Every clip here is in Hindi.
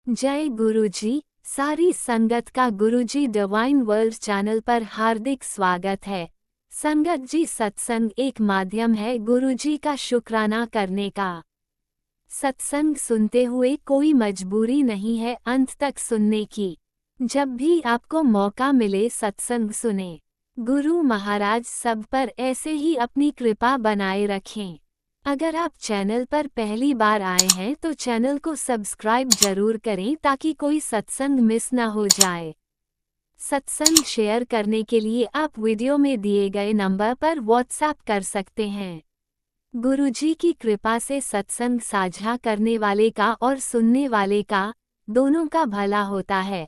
जय गुरुजी। सारी संगत का गुरुजी डिवाइन वर्ल्ड चैनल पर हार्दिक स्वागत है। संगत जी, सत्संग एक माध्यम है गुरुजी का शुक्राना करने का। सत्संग सुनते हुए कोई मजबूरी नहीं है अंत तक सुनने की। जब भी आपको मौका मिले सत्संग सुने। गुरु महाराज सब पर ऐसे ही अपनी कृपा बनाए रखें। अगर आप चैनल पर पहली बार आए हैं तो चैनल को सब्सक्राइब जरूर करें ताकि कोई सत्संग मिस ना हो जाए। सत्संग शेयर करने के लिए आप वीडियो में दिए गए नंबर पर व्हाट्सएप कर सकते हैं। गुरुजी की कृपा से सत्संग साझा करने वाले का और सुनने वाले का दोनों का भला होता है।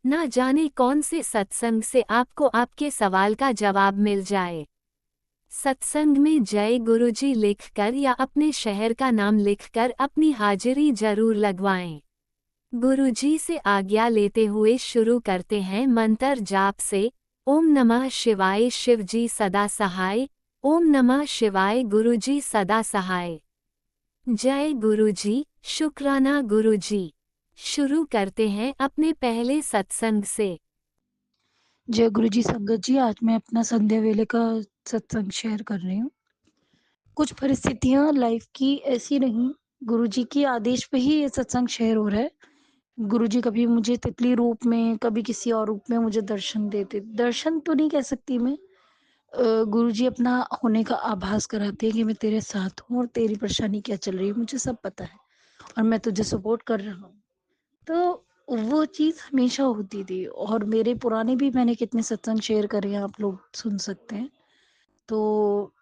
ना जाने कौन से सत्संग से आपको आपके सवाल का जवाब मिल जाए। सत्संग में जय गुरुजी लिखकर या अपने शहर का नाम लिखकर अपनी हाजिरी जरूर लगवाएं। गुरुजी से आज्ञा लेते हुए शुरू करते हैं मंत्र जाप से। ओम नमः शिवाय शिवजी सदा सहाय। ओम नमः शिवाय गुरुजी सदा सहाय। जय गुरुजी, शुक्राना गुरुजी। शुरू करते हैं अपने पहले सत्संग से। जय गुरु जी। संगत जी, आज मैं अपना संध्या वेले का सत्संग शेयर कर रही हूँ। कुछ परिस्थितियां लाइफ की ऐसी रही, गुरु जी की आदेश पे ही ये सत्संग शेयर हो रहा है। गुरु जी कभी मुझे तितली रूप में, कभी किसी और रूप में मुझे दर्शन देते। दर्शन तो नहीं कह सकती मैं, गुरु जी अपना होने का आभास कराते हैं कि मैं तेरे साथ हूँ और तेरी परेशानी क्या चल रही है मुझे सब पता है और मैं तुझे सपोर्ट कर रहा हूँ। तो वो चीज़ हमेशा होती थी और मेरे पुराने भी मैंने कितने सत्संग शेयर करे हैं, आप लोग सुन सकते हैं। तो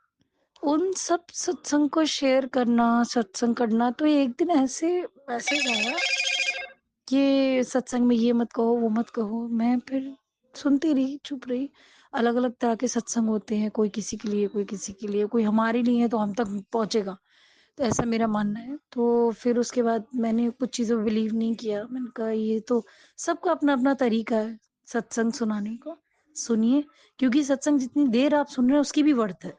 उन सब सत्संग को शेयर करना, सत्संग करना, तो एक दिन ऐसे मैसेज आया कि सत्संग में ये मत कहो, वो मत कहो। मैं फिर सुनती रही, चुप रही। अलग-अलग तरह के सत्संग होते हैं, कोई किसी के लिए, कोई किसी के लिए, कोई हमारे लिए है तो हम तक पहुँचेगा। तो ऐसा मेरा मानना है। तो फिर उसके बाद मैंने कुछ चीज़ों पे बिलीव नहीं किया। मैंने कहा ये तो सबका अपना-अपना तरीका है सत्संग सुनाने का। सुनिए, क्योंकि सत्संग जितनी देर आप सुन रहे हैं उसकी भी वर्थ है।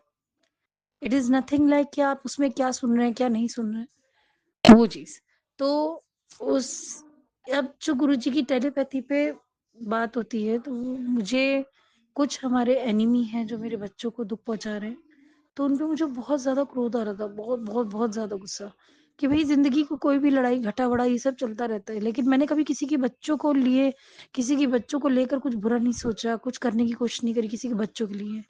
इट इज़ नथिंग लाइक कि आप उसमें क्या सुन रहे हैं, क्या नहीं सुन रहे हैं, वो चीज़। तो उस अब जो गुरुजी की टेलीपैथी पे बात होती है तो मुझे कुछ हमारे एनिमी हैं जो मेरे बच्चों को दुःख पहुँचा रहे हैं। तो उन पे मुझे बहुत ज़्यादा क्रोध आ रहा था, बहुत ज़्यादा गुस्सा कि भई ज़िंदगी को कोई भी लड़ाई घटा-बढ़ा ये सब चलता रहता है। लेकिन मैंने कभी किसी के बच्चों को लिए, किसी के बच्चों को लेकर कुछ बुरा नहीं सोचा, कुछ करने की कोशिश नहीं करी किसी के बच्चों के लिए।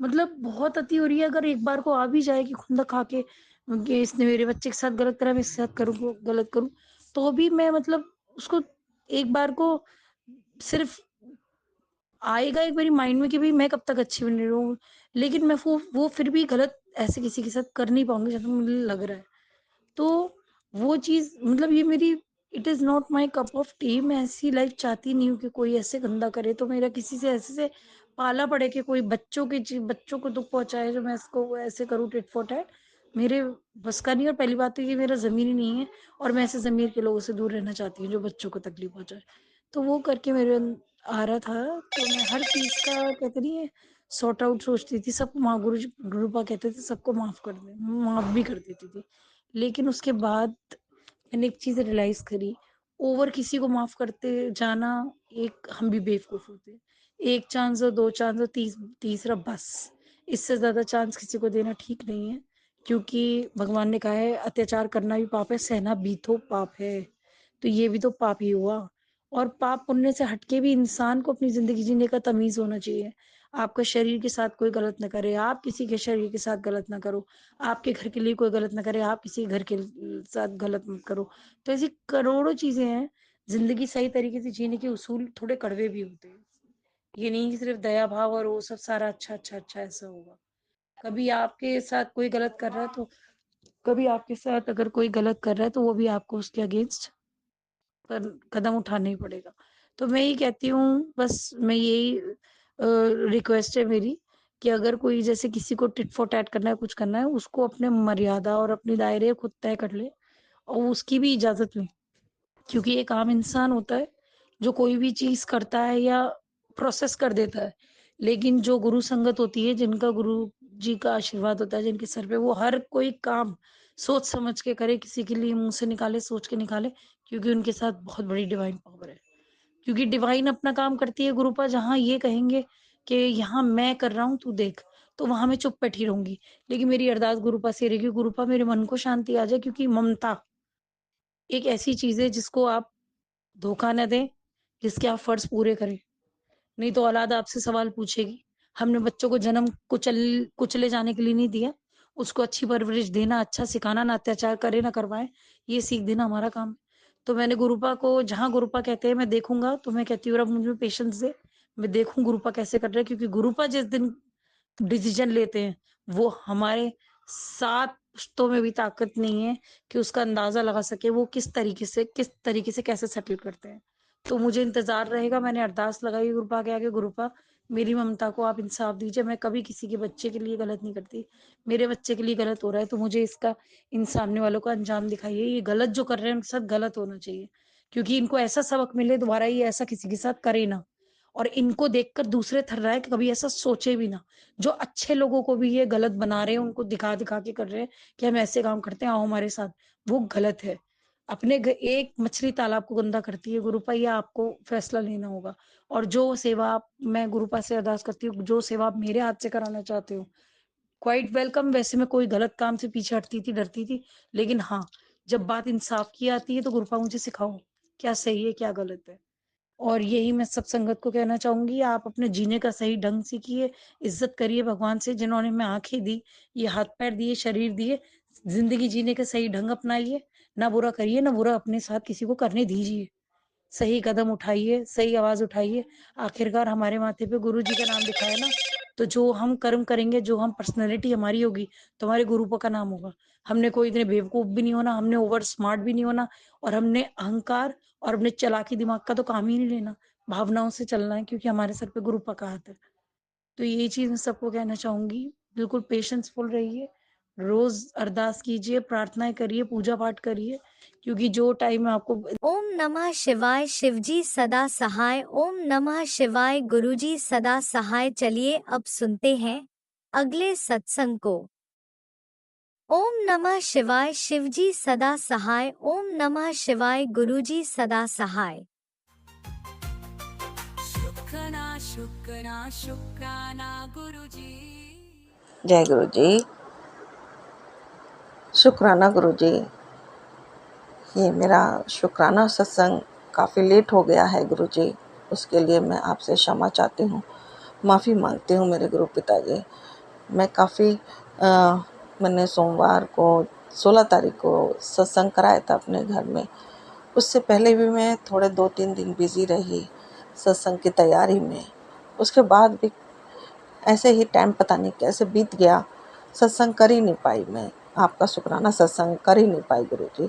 मतलब बहुत अति हो रही है, अगर एक बार को आ भी जाए कि खुंदक खा के कि इसने मेरे बच्चे के साथ गलत करा, मैं इसके साथ करूँ गलत करूँ, तो भी मैं मतलब उसको एक बार को सिर्फ़ आएगा एक मेरी माइंड में कि भई मैं कब तक अच्छी बनी रहूँ, लेकिन मैं वो फिर भी गलत ऐसे किसी के साथ कर नहीं पाऊँगी जैसा मुझे लग रहा है। तो वो चीज़ मतलब ये मेरी it is not my cup of T. मैं ऐसी लाइफ़ चाहती नहीं हूँ कि कोई ऐसे गंदा करे, तो मेरा किसी से ऐसे से पाला पड़े कि कोई बच्चों को दुःख पहुँचाए जो मैं इसको ऐसे करूँ टिट फॉर टैट, मेरे बस का नहीं है। और पहली बात तो ये मेरा ज़मीर ही नहीं है और मैं ऐसे ज़मीर के लोगों से दूर रहना चाहती हूँ जो बच्चों को तकलीफ़ पहुँचाए। तो वो करके मेरे आ रहा था, तो मैं हर चीज़ का कहते नहीं है सॉर्ट आउट सोचती थी। सबको गुरुपा कहते थे सबको माफ़ कर दे, माफ़ भी कर देती थी। लेकिन उसके बाद मैंने एक चीज़ रियलाइज़ करी, ओवर किसी को माफ़ करते जाना, एक हम भी बेवकूफ़ होते हैं। 1 चांस हो, 2 चांस हो, तीसरा बस। इससे ज़्यादा चांस किसी को देना ठीक नहीं है, क्योंकि भगवान ने कहा है अत्याचार करना भी पाप है, सहना भी तो पाप है। तो ये भी तो पाप ही हुआ। और पाप पुण्य से हट के भी इंसान को अपनी ज़िंदगी जीने का तमीज़ होना चाहिए। आपका शरीर के साथ कोई गलत ना करे, आप किसी के शरीर के साथ गलत ना करो। आपके घर के लिए कोई गलत ना करे, आप किसी के घर के साथ गलत मत करो। तो ऐसी करोड़ों चीज़ें हैं, ज़िंदगी सही तरीके से जीने के उसूल थोड़े कड़वे भी होते हैं। ये नहीं कि सिर्फ़ दया भाव और वो सब सारा अच्छा ऐसा होगा। कभी आपके साथ कोई गलत कर रहा है तो कभी आपके साथ अगर कोई गलत कर रहा है तो वो भी आपको उसके अगेंस्ट कदम उठाना ही पड़ेगा। तो मैं ये कहती हूँ, बस मैं यही रिक्वेस्ट है मेरी कि अगर कोई जैसे किसी को टिट फॉर टैट करना है, कुछ करना है, उसको अपने मर्यादा और अपने दायरे खुद तय कर ले और उसकी भी इजाज़त लें। क्योंकि एक आम इंसान होता है, जो कोई भी चीज़ करता है या प्रोसेस कर देता है। लेकिन जो गुरु संगत होती है, जिनका गुरु जी का आशीर्वाद होता है जिनके सर पे, वो हर कोई काम सोच समझ के करे, किसी के लिए मुँह से निकाले, सोच के निकाले, क्योंकि उनके साथ बहुत बड़ी डिवाइन पावर है। क्योंकि डिवाइन अपना काम करती है गुरुपा, जहाँ ये कहेंगे कि यहाँ मैं कर रहा हूँ तू देख, तो वहाँ मैं चुप बैठी रहूँगी। लेकिन मेरी अरदास गुरुपा से रहेगी, गुरुपा मेरे मन को शांति आ जाए, क्योंकि ममता एक ऐसी चीज़ है जिसको आप धोखा ना दें, जिसके आप फर्ज़ पूरे करें। नहीं तो औलाद आपसे सवाल पूछेगी। हमने बच्चों को जन्म कुचले जाने के लिए नहीं दिया। उसको अच्छी परवरिश देना, अच्छा सिखाना, ना अत्याचार करे, ना करवाएँ, ये सीख देना हमारा काम है। तो मैंने गुरुपा को, जहाँ गुरुपा कहते हैं मैं देखूँगा, तो मैं कहती हूँ रब मुझ में पेशेंस दे। मैं देखूँ गुरुपा कैसे कर रहे हैं, क्योंकि गुरुपा जिस दिन डिसीज़न लेते हैं, वो हमारे 7 पुश्तों में भी ताकत नहीं है कि उसका अंदाज़ा लगा सके वो किस तरीके से कैसे सेटल करते हैं। तो मुझे इंतज़ार रहेगा, मैंने अरदास लगाई गुरुपा के आगे, गुरुपा मेरी ममता को आप इंसाफ दीजिए, मैं कभी किसी के बच्चे के लिए गलत नहीं करती। मेरे बच्चे के लिए गलत हो रहा है, तो मुझे इसका इन सामने वालों को अंजाम दिखाइए। ये गलत जो कर रहे हैं उनके साथ गलत होना चाहिए, क्योंकि इनको ऐसा सबक मिले दोबारा ये ऐसा किसी के साथ करे ना। और इनको देखकर दूसरे थर्राए कि कभी ऐसा सोचे भी ना। जो अच्छे लोगों को भी ये गलत बना रहे हैं, उनको दिखा-दिखा के कर रहे हैं कि हम ऐसे काम करते हैं, आओ हमारे साथ, वो गलत है। अपने एक मछली तालाब को गंदा करती है, गुरुपा ये आपको फैसला लेना होगा। और जो सेवा मैं गुरुपा से अरदास करती हूँ, जो सेवा आप मेरे हाथ से कराना चाहते हो, क्वाइट वेलकम। वैसे मैं कोई गलत काम से पीछे हटती थी, डरती थी, लेकिन हाँ, जब बात इंसाफ की आती है तो गुरुपा मुझे सिखाओ, क्या सही है, क्या गलत है। और यही मैं सब संगत को कहना चाहूँगी, आप अपने जीने का सही ढंग सीखिए, इज़्ज़त करिए भगवान से, जिन्होंने हमें आँखें दी, ये हाथ-पैर दिए, शरीर दिए, ज़िंदगी जीने का सही ढंग अपनाइए, ना बुरा करिए, ना बुरा अपने साथ किसी को करने दीजिए। सही कदम उठाइए, सही आवाज़ उठाइए। आखिरकार हमारे माथे पे गुरु जी का नाम लिखा है ना, तो जो हम कर्म करेंगे, जो हम पर्सनैलिटी हमारी होगी, तो हमारे गुरु का नाम होगा। हमने कोई इतने बेवकूफ़ भी नहीं होना, हमने ओवर स्मार्ट भी नहीं होना, और हमने अहंकार और अपने चालाकी दिमाग का तो काम ही नहीं लेना। भावनाओं से चलना है, क्योंकि हमारे सर पे गुरु का हाथ है। तो यही चीज़ मैं सबको कहना चाहूँगी, बिल्कुल पेशेंसफुल रहिए, रोज़ अरदास कीजिए, प्रार्थनाएँ करिए, पूजा-पाठ करिए, क्योंकि जो टाइम आपको ओम नमः शिवाय। शिवजी सदा सहाय। ओम नमः शिवाय। गुरुजी सदा सहाय। चलिए अब सुनते हैं अगले सत्संग को। ओम नमः शिवाय। शिवजी सदा सहाय। ओम नमः शिवाय। गुरुजी सदा सहाय। शुक्राना शुक्राना शुक्राना गुरुजी। जय गुरु जी। शुक्राना गुरु जी। ये मेरा शुक्राना सत्संग काफ़ी लेट हो गया है गुरु जी, उसके लिए मैं आपसे क्षमा चाहती हूँ, माफ़ी मांगती हूँ मेरे गुरु पिताजी। मैं मैंने सोमवार को 16 तारीख को सत्संग कराया था अपने घर में। उससे पहले भी मैं थोड़े 2-3 दिन बिज़ी रही सत्संग की तैयारी में। उसके बाद भी ऐसे ही टाइम पता नहीं कैसे बीत गया, सत्संग कर ही नहीं पाई मैं, आपका शुक्राना सत्संग कर ही नहीं पाई गुरुजी।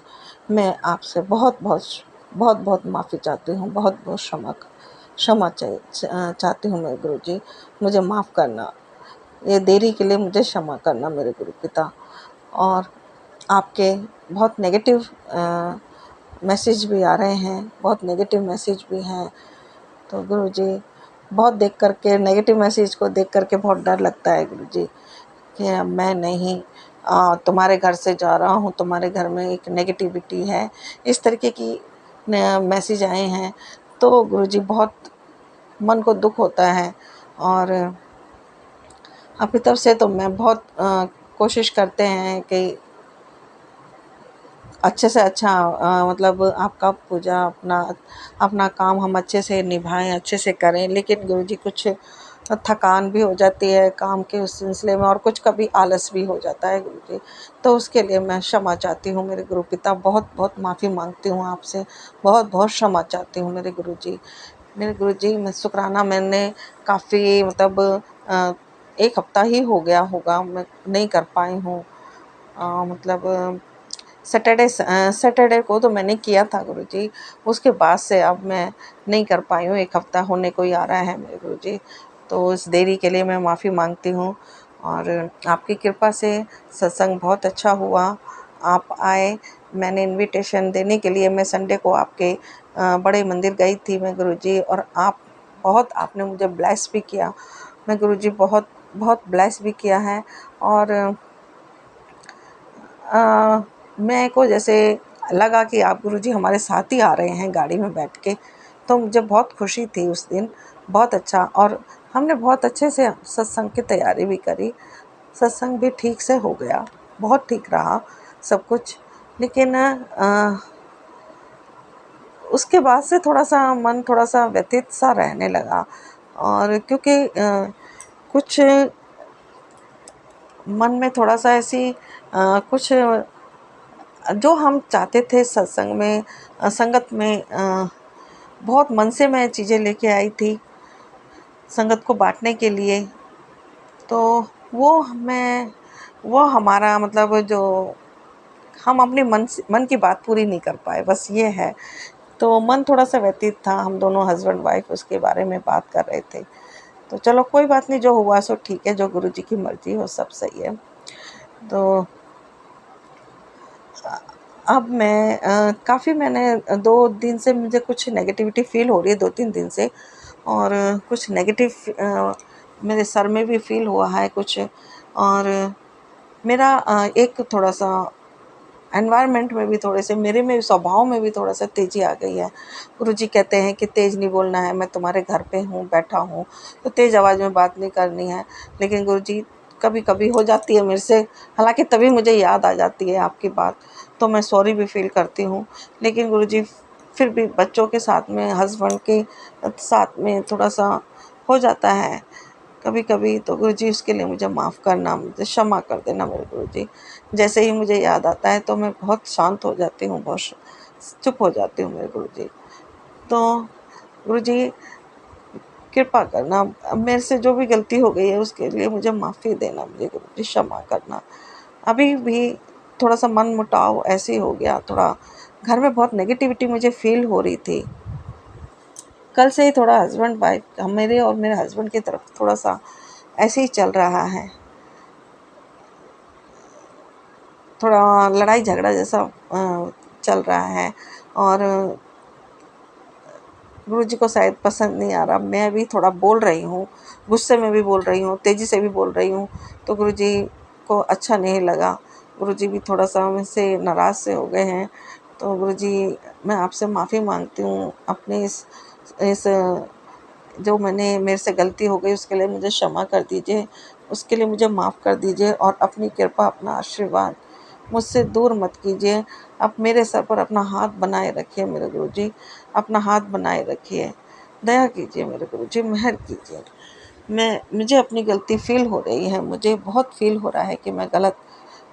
मैं आपसे बहुत बहुत माफ़ी चाहती हूँ, बहुत बहुत क्षमा चाहती हूँ मैं गुरुजी, मुझे माफ़ करना, ये देरी के लिए मुझे क्षमा करना मेरे गुरु पिता। और आपके बहुत नेगेटिव मैसेज भी आ रहे हैं, बहुत नेगेटिव मैसेज भी हैं, तो गुरुजी बहुत देख कर के नेगेटिव मैसेज को देख कर के बहुत डर लगता है गुरुजी कि मैं नहीं तुम्हारे घर से जा रहा हूँ, तुम्हारे घर में एक नेगेटिविटी है, इस तरीके की मैसेज आए हैं। तो गुरुजी बहुत मन को दुख होता है। और अपनी तरफ से तो मैं बहुत कोशिश करते हैं कि अच्छे से अच्छा मतलब आपका पूजा अपना काम हम अच्छे से निभाएं, अच्छे से करें। लेकिन गुरुजी कुछ थकान भी हो जाती है काम के उस सिलसिले में, और कुछ कभी आलस भी हो जाता है गुरुजी, तो उसके लिए मैं क्षमा चाहती हूँ मेरे गुरु पिता, बहुत बहुत माफ़ी मांगती हूँ आपसे, बहुत बहुत क्षमा चाहती हूँ मेरे गुरुजी। मेरे गुरुजी मैं शुक्राना मैंने काफ़ी मतलब 1 हफ्ता ही हो गया होगा मैं नहीं कर पाई हूँ। मतलब सैटरडे को तो मैंने किया था गुरुजी, उसके बाद से अब मैं नहीं कर पाई हूँ, 1 हफ्ता होने को ही आ रहा है मेरे गुरुजी, तो इस देरी के लिए मैं माफ़ी मांगती हूँ। और आपकी कृपा से सत्संग बहुत अच्छा हुआ, आप आए, मैंने इनविटेशन देने के लिए मैं संडे को आपके बड़े मंदिर गई थी मैं गुरुजी, और आपने मुझे ब्लेस भी किया, मैं गुरुजी बहुत बहुत ब्लेस भी किया है। और मेरे को जैसे लगा कि आप गुरुजी हमारे साथ ही आ रहे हैं गाड़ी में बैठ के, तो मुझे बहुत खुशी थी उस दिन, बहुत अच्छा। और हमने बहुत अच्छे से सत्संग की तैयारी भी करी, सत्संग भी ठीक से हो गया, बहुत ठीक रहा सब कुछ। लेकिन उसके बाद से थोड़ा-सा मन थोड़ा-सा व्यथित सा रहने लगा, और क्योंकि कुछ मन में थोड़ा-सा ऐसी कुछ जो हम चाहते थे सत्संग में, संगत में, बहुत मन से मैं चीज़ें लेके आई थी संगत को बाँटने के लिए। तो वो हमारा मतलब जो हम अपने मन की बात पूरी नहीं कर पाए, बस ये है। तो मन थोड़ा-सा व्यथित था, हम दोनों हस्बैंड वाइफ़ उसके बारे में बात कर रहे थे। तो चलो कोई बात नहीं, जो हुआ सो ठीक है, जो गुरुजी की मर्ज़ी हो सब सही है। तो अब मैं काफ़ी मैंने 2 दिन से मुझे कुछ नेगेटिविटी फ़ील हो रही है, 2-3 दिन से, और कुछ नेगेटिव मेरे सर में भी फ़ील हुआ है कुछ। और मेरा एक थोड़ा-सा एनवायरनमेंट में भी थोड़े से मेरे में स्वभाव में भी थोड़ा-सा तेज़ी आ गई है। गुरुजी कहते हैं कि तेज़ नहीं बोलना है, मैं तुम्हारे घर पे हूँ, बैठा हूँ, तो तेज़ आवाज़ में बात नहीं करनी है। लेकिन गुरुजी कभी-कभी हो जाती है मेरे से, हालाँकि तभी मुझे याद आ जाती है आपकी बात, तो मैं सॉरी भी फ़ील करती हूँ। लेकिन गुरुजी फिर भी बच्चों के साथ में, हस्बैंड के साथ में थोड़ा-सा हो जाता है कभी-कभी, तो गुरुजी उसके लिए मुझे माफ़ करना, मुझे क्षमा कर देना मेरे गुरुजी। जैसे ही मुझे याद आता है तो मैं बहुत शांत हो जाती हूँ, बहुत चुप हो जाती हूँ मेरे गुरुजी। तो गुरुजी कृपा करना, अब मेरे से जो भी गलती हो गई है उसके लिए मुझे माफ़ी देना, मुझे गुरुजी क्षमा करना। अभी भी थोड़ा-सा मन-मुटाव ऐसे ही हो गया, थोड़ा घर में बहुत नेगेटिविटी मुझे फ़ील हो रही थी। कल से ही थोड़ा हस्बैंड वाइफ़ मेरे और मेरे हस्बैंड की तरफ थोड़ा-सा ऐसे ही चल रहा है। थोड़ा लड़ाई झगड़ा जैसा चल रहा है, और गुरुजी को शायद पसंद नहीं आ रहा। मैं भी थोड़ा बोल रही हूँ, गुस्से में भी बोल रही हूँ, तेज़ी से भी बोल रही हूँ, तो गुरुजी को अच्छा नहीं लगा। गुरुजी भी थोड़ा-सा मुझसे नाराज़ से हो गए हैं। तो गुरुजी, मैं आपसे माफ़ी माँगती हूँ, अपने इस जो मेरे से गलती हो गई उसके लिए मुझे क्षमा कर दीजिए, उसके लिए मुझे माफ़ कर दीजिए, और अपनी कृपा, अपना आशीर्वाद मुझसे दूर मत कीजिए। आप मेरे सर पर अपना हाथ बनाए रखिए मेरे गुरुजी, अपना हाथ बनाए रखिए। दया कीजिए मेरे गुरुजी, मेहर कीजिए। मुझे अपनी गलती फ़ील हो रही है, मुझे बहुत फ़ील हो रहा है कि मैं गलत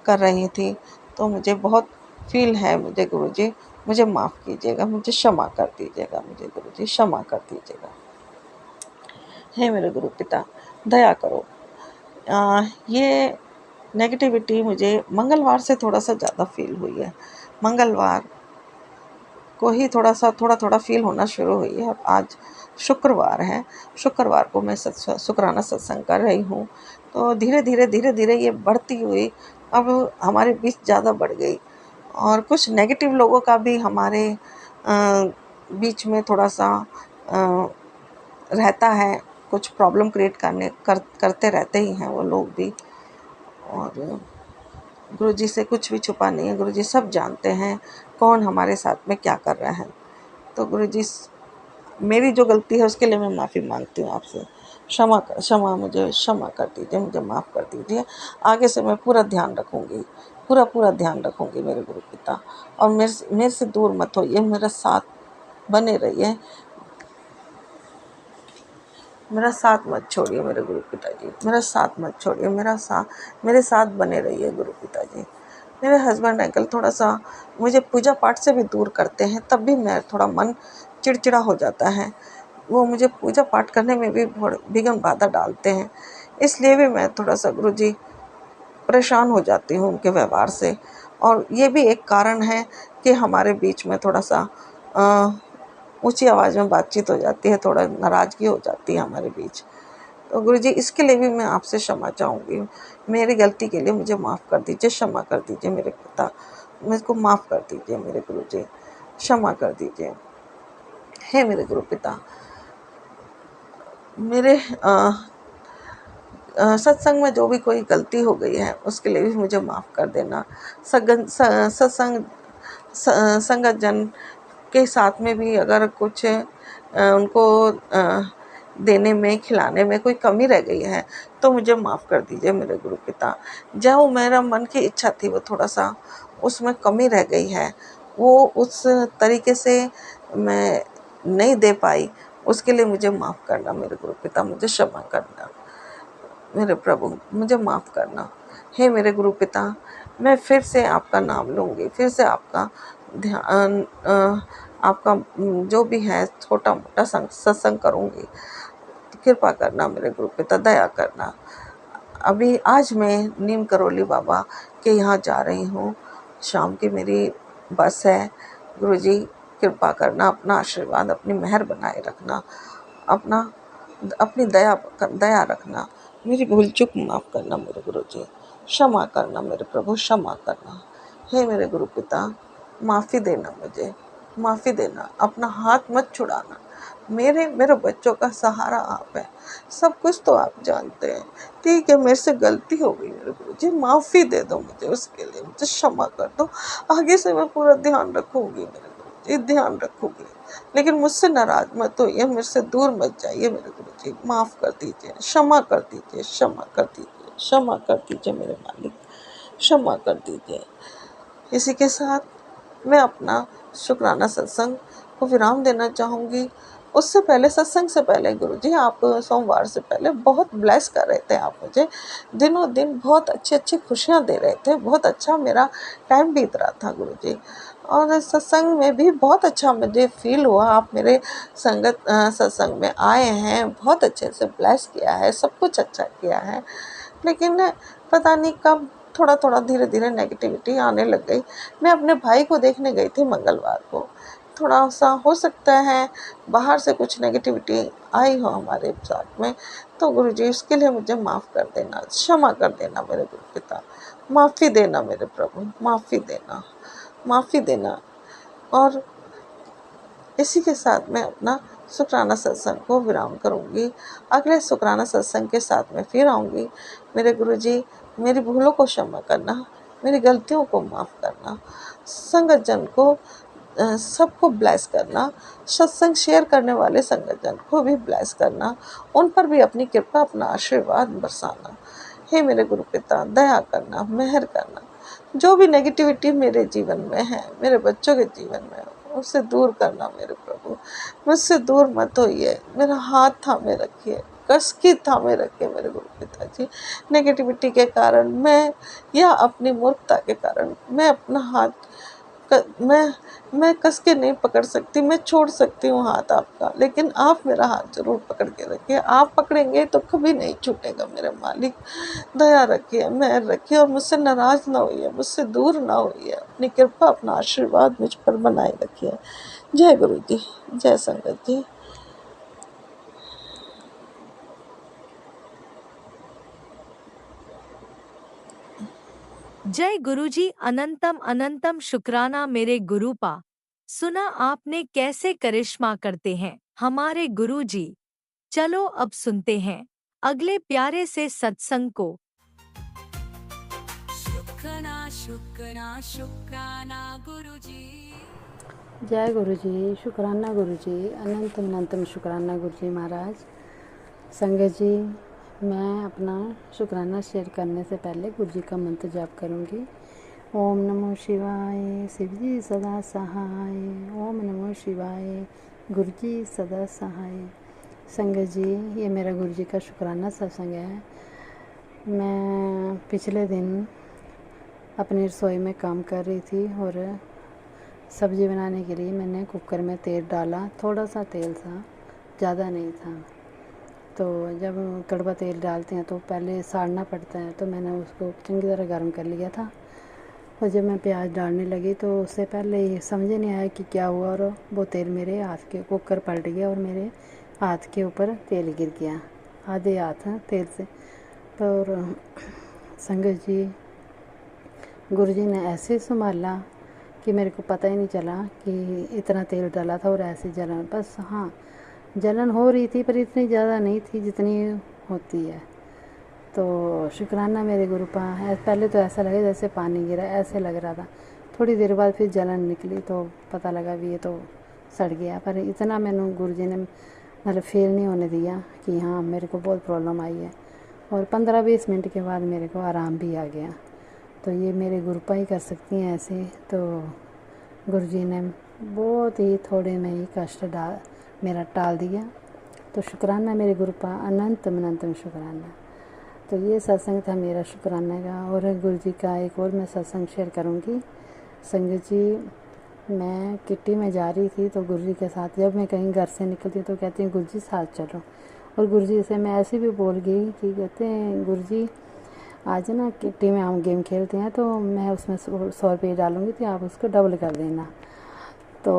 कर रही थी, तो मुझे बहुत फ़ील है मुझे गुरुजी, मुझे माफ़ कीजिएगा, मुझे क्षमा कर दीजिएगा, मुझे गुरुजी क्षमा कर दीजिएगा। हे मेरे गुरु पिता, दया करो। ये नेगेटिविटी मुझे मंगलवार से थोड़ा-सा ज़्यादा फ़ील हुई है। मंगलवार को ही थोड़ा-थोड़ा फ़ील होना शुरू हुई है, और आज शुक्रवार है। शुक्रवार को मैं शुक्राना सत्संग कर रही हूँ। तो धीरे-धीरे ये बढ़ती हुई अब हमारे बीच ज़्यादा बढ़ गई, और कुछ नेगेटिव लोगों का भी हमारे बीच में थोड़ा-सा अ, रहता है। कुछ प्रॉब्लम क्रिएट करते रहते ही हैं वो लोग भी। और गुरुजी से कुछ भी छुपा नहीं है, गुरुजी सब जानते हैं कौन हमारे साथ में क्या कर रहा है। तो गुरुजी, मेरी जो गलती है उसके लिए मैं माफ़ी माँगती हूँ आपसे। मुझे क्षमा कर दीजिए, मुझे माफ़ कर दीजिए। आगे से मैं पूरा ध्यान रखूँगी, पूरा ध्यान रखूँगी मेरे गुरु पिता। और मेरे से दूर मत होइए, मेरा साथ बने रहिए, मेरा साथ मत छोड़िए मेरे गुरु पिताजी, मेरा साथ मत छोड़िए, मेरे साथ बने रहिए गुरु पिताजी। मेरे हस्बैंड अंकल थोड़ा-सा मुझे पूजा पाठ से भी दूर करते हैं, तब भी मैं थोड़ा मन चिड़चिड़ा हो जाता है। वो मुझे पूजा पाठ करने में भी विघ्न बाधा डालते हैं, इसलिए भी मैं थोड़ा-सा गुरुजी परेशान हो जाती हूँ उनके व्यवहार से। और ये भी एक कारण है कि हमारे बीच में थोड़ा-सा अ, ऊँची आवाज़ में बातचीत हो जाती है, थोड़ा नाराज़गी हो जाती है हमारे बीच। तो गुरुजी, इसके लिए भी मैं आपसे क्षमा चाहूँगी। मेरी गलती के लिए मुझे माफ़ कर दीजिए, क्षमा कर दीजिए मेरे पिता। मुझको माफ़ कर दीजिए मेरे गुरुजी, क्षमा कर दीजिए। हे मेरे गुरु पिता, मेरे सत्संग में जो भी कोई गलती हो गई है उसके लिए भी मुझे माफ़ कर देना। सत्संग संगत जन के साथ में भी अगर कुछ उनको देने में, खिलाने में कोई कमी रह गई है तो मुझे माफ़ कर दीजिए मेरे गुरु पिता। जो मेरा मन की इच्छा थी वो थोड़ा-सा उसमें कमी रह गई है, वो उस तरीके से मैं नहीं दे पाई, उसके लिए मुझे माफ़ करना मेरे गुरु पिता, मुझे क्षमा करना। मेरे प्रभु मुझे माफ़ करना। हे मेरे गुरु पिता, मैं फिर से आपका नाम लूँगी, फिर से आपका ध्यान आपका जो भी है छोटा-मोटा सत्संग करूँगी। कृपा करना मेरे गुरु पिता, दया करना। अभी आज मैं नीम करोली बाबा के यहाँ जा रही हूँ, शाम की मेरी बस है। गुरुजी कृपा करना, अपना आशीर्वाद, अपनी मेहर बनाए रखना, अपनी दया रखना। मेरी भूल चूक माफ़ करना मेरे गुरुजी, क्षमा करना मेरे प्रभु, क्षमा करना। हे मेरे गुरु पिता, माफ़ी देना मुझे, माफ़ी देना, अपना हाथ मत छुड़ाना। मेरे बच्चों का सहारा आप है, सब कुछ तो आप जानते हैं। ठीक है, मेरे से गलती हो गई मेरे गुरुजी, माफ़ी दे दो मुझे, उसके लिए मुझे क्षमा कर दो। आगे से मैं पूरा ध्यान रखूँगी मेरे गुरुजी, ध्यान रखूँगी। लेकिन मुझसे नाराज़ मत होइए, मुझ से दूर मत जाइए मेरे गुरुजी, माफ़ कर दीजिए, क्षमा कर दीजिए, क्षमा कर दीजिए, क्षमा कर दीजिए मेरे मालिक, क्षमा कर दीजिए। इसी के साथ मैं अपना शुक्राना सत्संग को विराम देना चाहूँगी। उससे पहले, सत्संग से पहले गुरुजी, आप सोमवार से पहले बहुत ब्लेस कर रहे थे आप मुझे। दिनों दिन बहुत अच्छी खुशियाँ दे रहे थे, बहुत अच्छा मेरा टाइम बीत रहा था गुरुजी। और सत्संग में भी बहुत अच्छा मुझे फ़ील हुआ, आप मेरे सत्संग में आए हैं, बहुत अच्छे से ब्लेस किया है, सब कुछ अच्छा किया है। लेकिन पता नहीं कब थोड़ा-थोड़ा, धीरे-धीरे नेगेटिविटी आने लग गई। मैं अपने भाई को देखने गई थी मंगलवार को। थोड़ा-सा हो सकता है बाहर से कुछ नेगेटिविटी आई हो हमारे साथ में, तो गुरुजी उसके लिए मुझे माफ़ कर देना, क्षमा कर देना मेरे गुरु पिता। माफ़ी देना मेरे प्रभु, माफ़ी देना, माफ़ी देना। और इसी के साथ मैं अपना शुक्राना सत्संग को विराम करूँगी। अगले शुक्राना सत्संग के साथ मैं फिर आऊँगी। मेरे गुरुजी, मेरी भूलों को क्षमा करना, मेरी गलतियों को माफ़ करना, संगत जन को सबको ब्लेस करना, सत्संग शेयर करने वाले संगत जन को भी ब्लेस करना, उन पर भी अपनी कृपा, अपना आशीर्वाद बरसाना। हे मेरे गुरु पिता, दया करना, मेहर करना। जो भी नेगेटिविटी मेरे जीवन में है, मेरे बच्चों के जीवन में है, उससे दूर करना मेरे प्रभु। मुझसे दूर मत होइए, मेरा हाथ थामे रखिए, कस के थामे रखिए मेरे गुरु पिताजी। नेगेटिविटी के कारण मैं, या अपनी मूर्खता के कारण मैं अपना हाथ मैं कस के नहीं पकड़ सकती। मैं छोड़ सकती हूँ हाथ आपका, लेकिन आप मेरा हाथ ज़रूर पकड़ के रखिए। आप पकड़ेंगे तो कभी नहीं छूटेगा मेरे मालिक। दया रखिए, मेहर रखिए, और मुझसे नाराज़ ना होइए, मुझसे दूर ना होइए। अपनी कृपा, अपना आशीर्वाद मुझ पर बनाए रखिए। जय गुरु जी, जय संगत जी। जय गुरुजी, अनंतम अनंतम शुक्राना मेरे गुरुपा। सुना आपने कैसे करिश्मा करते हैं हमारे गुरुजी। चलो अब सुनते हैं अगले प्यारे से सत्संग को। शुक्राना शुक्राना शुक्राना गुरुजी। जय गुरु जी, शुक्राना गुरु जी, अनंतम अनंतम शुक्राना गुरु जी महाराज। संगत जी, मैं अपना शुक्राना शेयर करने से पहले गुरु जी का मंत्र जाप करूंगी। ओम नमो शिवाय, शिव जी सदा सहाय। ओम नमो शिवाय, गुरु जी सदा सहाय। संगत जी, ये मेरा गुरु जी का शुक्राना सत्संग है। मैं पिछले दिन अपनी रसोई में काम कर रही थी और सब्ज़ी बनाने के लिए मैंने कुकर में तेल डाला, थोड़ा सा तेल था, ज़्यादा नहीं था। तो जब कड़वा तेल डालते हैं तो पहले साड़ना पड़ता है, तो मैंने उसको चंगी तरह गर्म कर लिया था। और जब मैं प्याज डालने लगी तो उससे पहले ये समझ नहीं आया कि क्या हुआ, और वो तेल मेरे हाथ के कुकर पलट गया और मेरे हाथ के ऊपर तेल गिर गया, आधे हाथ तेल से। तो संगत जी, गुरु जी ने ऐसे संभाला कि मेरे को पता ही नहीं चला कि इतना तेल डाला था और ऐसे जलन, बस हाँ जलन हो रही थी पर इतनी ज़्यादा नहीं थी जितनी होती है। तो शुक्राना मेरे गुरु पा है। पहले तो ऐसा लगा जैसे पानी गिरा, ऐसे लग रहा था। थोड़ी देर बाद फिर जलन निकली तो पता लगा भी ये तो सड़ गया। पर इतना मैंने गुरु जी ने मतलब फील नहीं होने दिया कि हाँ मेरे को बहुत प्रॉब्लम आई है। और 15-20 मिनट के बाद मेरे को आराम भी आ गया। तो ये मेरे गुरुपा ही कर सकती हैं ऐसे। तो गुरु जी ने बहुत ही थोड़े में ही कष्ट मेरा टाल दिया। तो शुक्राना मेरे गुरुपा, अनंतम शुक्राना। तो ये सत्संग था मेरा शुक्राना का। और गुरु जी का एक और मैं सत्संग शेयर करूँगी। संगत जी, मैं किट्टी में जा रही थी तो गुरु जी के साथ, जब मैं कहीं घर से निकलती तो कहती हैं गुरु जी साथ चलो। और गुरु जी से मैं ऐसे भी बोल गई कि कहते हैं गुरु जी आज ना किट्टी में हम गेम खेलते हैं तो मैं उसमें 100 रुपये डालूँगी तो आप उसको डबल कर देना। तो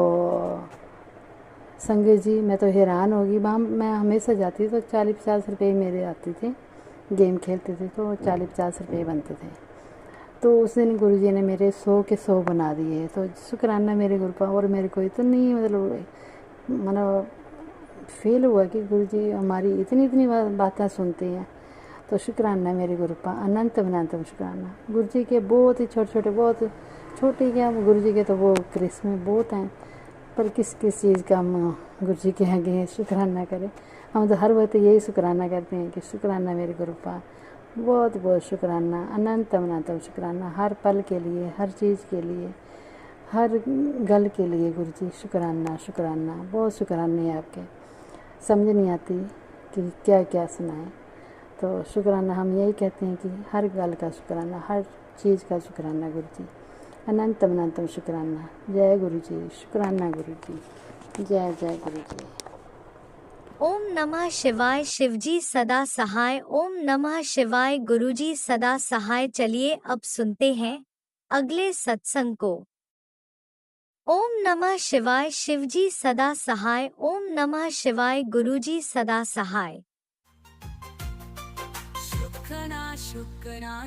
संगत जी मैं तो हैरान होगी। वहाँ मैं हमेशा जाती तो 40-50 रुपये मेरे आते थे। गेम खेलते थे तो 40-50 रुपये बनते थे। तो उस दिन गुरु जी ने मेरे 100 के 100 बना दिए। तो शुक्राना मेरे गुरु पा। और मेरे को इतनी मतलब फील हुआ कि गुरु जी हमारी इतनी बातें सुनते हैं। तो शुक्राना मेरे गुरु पा, अनंतम शुक्राना। गुरु जी के बहुत ही छोटे बहुत छोटे क्या, गुरु जी के तो वो करिश्मे बहुत हैं। पर किस चीज़ का हम गुरु जी के आगे शुक्राना करें। हम तो हर वक्त यही शुक्राना करते हैं कि शुक्राना मेरे गुरु पा, बहुत शुक्राना, अनंतम शुक्राना। हर पल के लिए, हर चीज़ के लिए, हर गल के लिए गुरु जी शुक्राना बहुत शुक्राने आपके। समझ नहीं आती कि क्या सुनाएं। तो शुक्राना हम यही कहते हैं कि हर गल का शुक्राना, हर चीज़ का शुक्राना गुरु जी, अनंतम शुक्राना। जय गुरु जी, शुक्राना गुरु जी, जय गुरु जी। ओम नमः शिवाय। शिवजी सदा सहाय। ओम नमः शिवाय। गुरुजी सदा सहाय। चलिए अब सुनते हैं अगले सत्संग को। ओम नमः शिवाय। शिवजी सदा सहाय। ओम नमः शिवाय। गुरुजी सदा सहाय।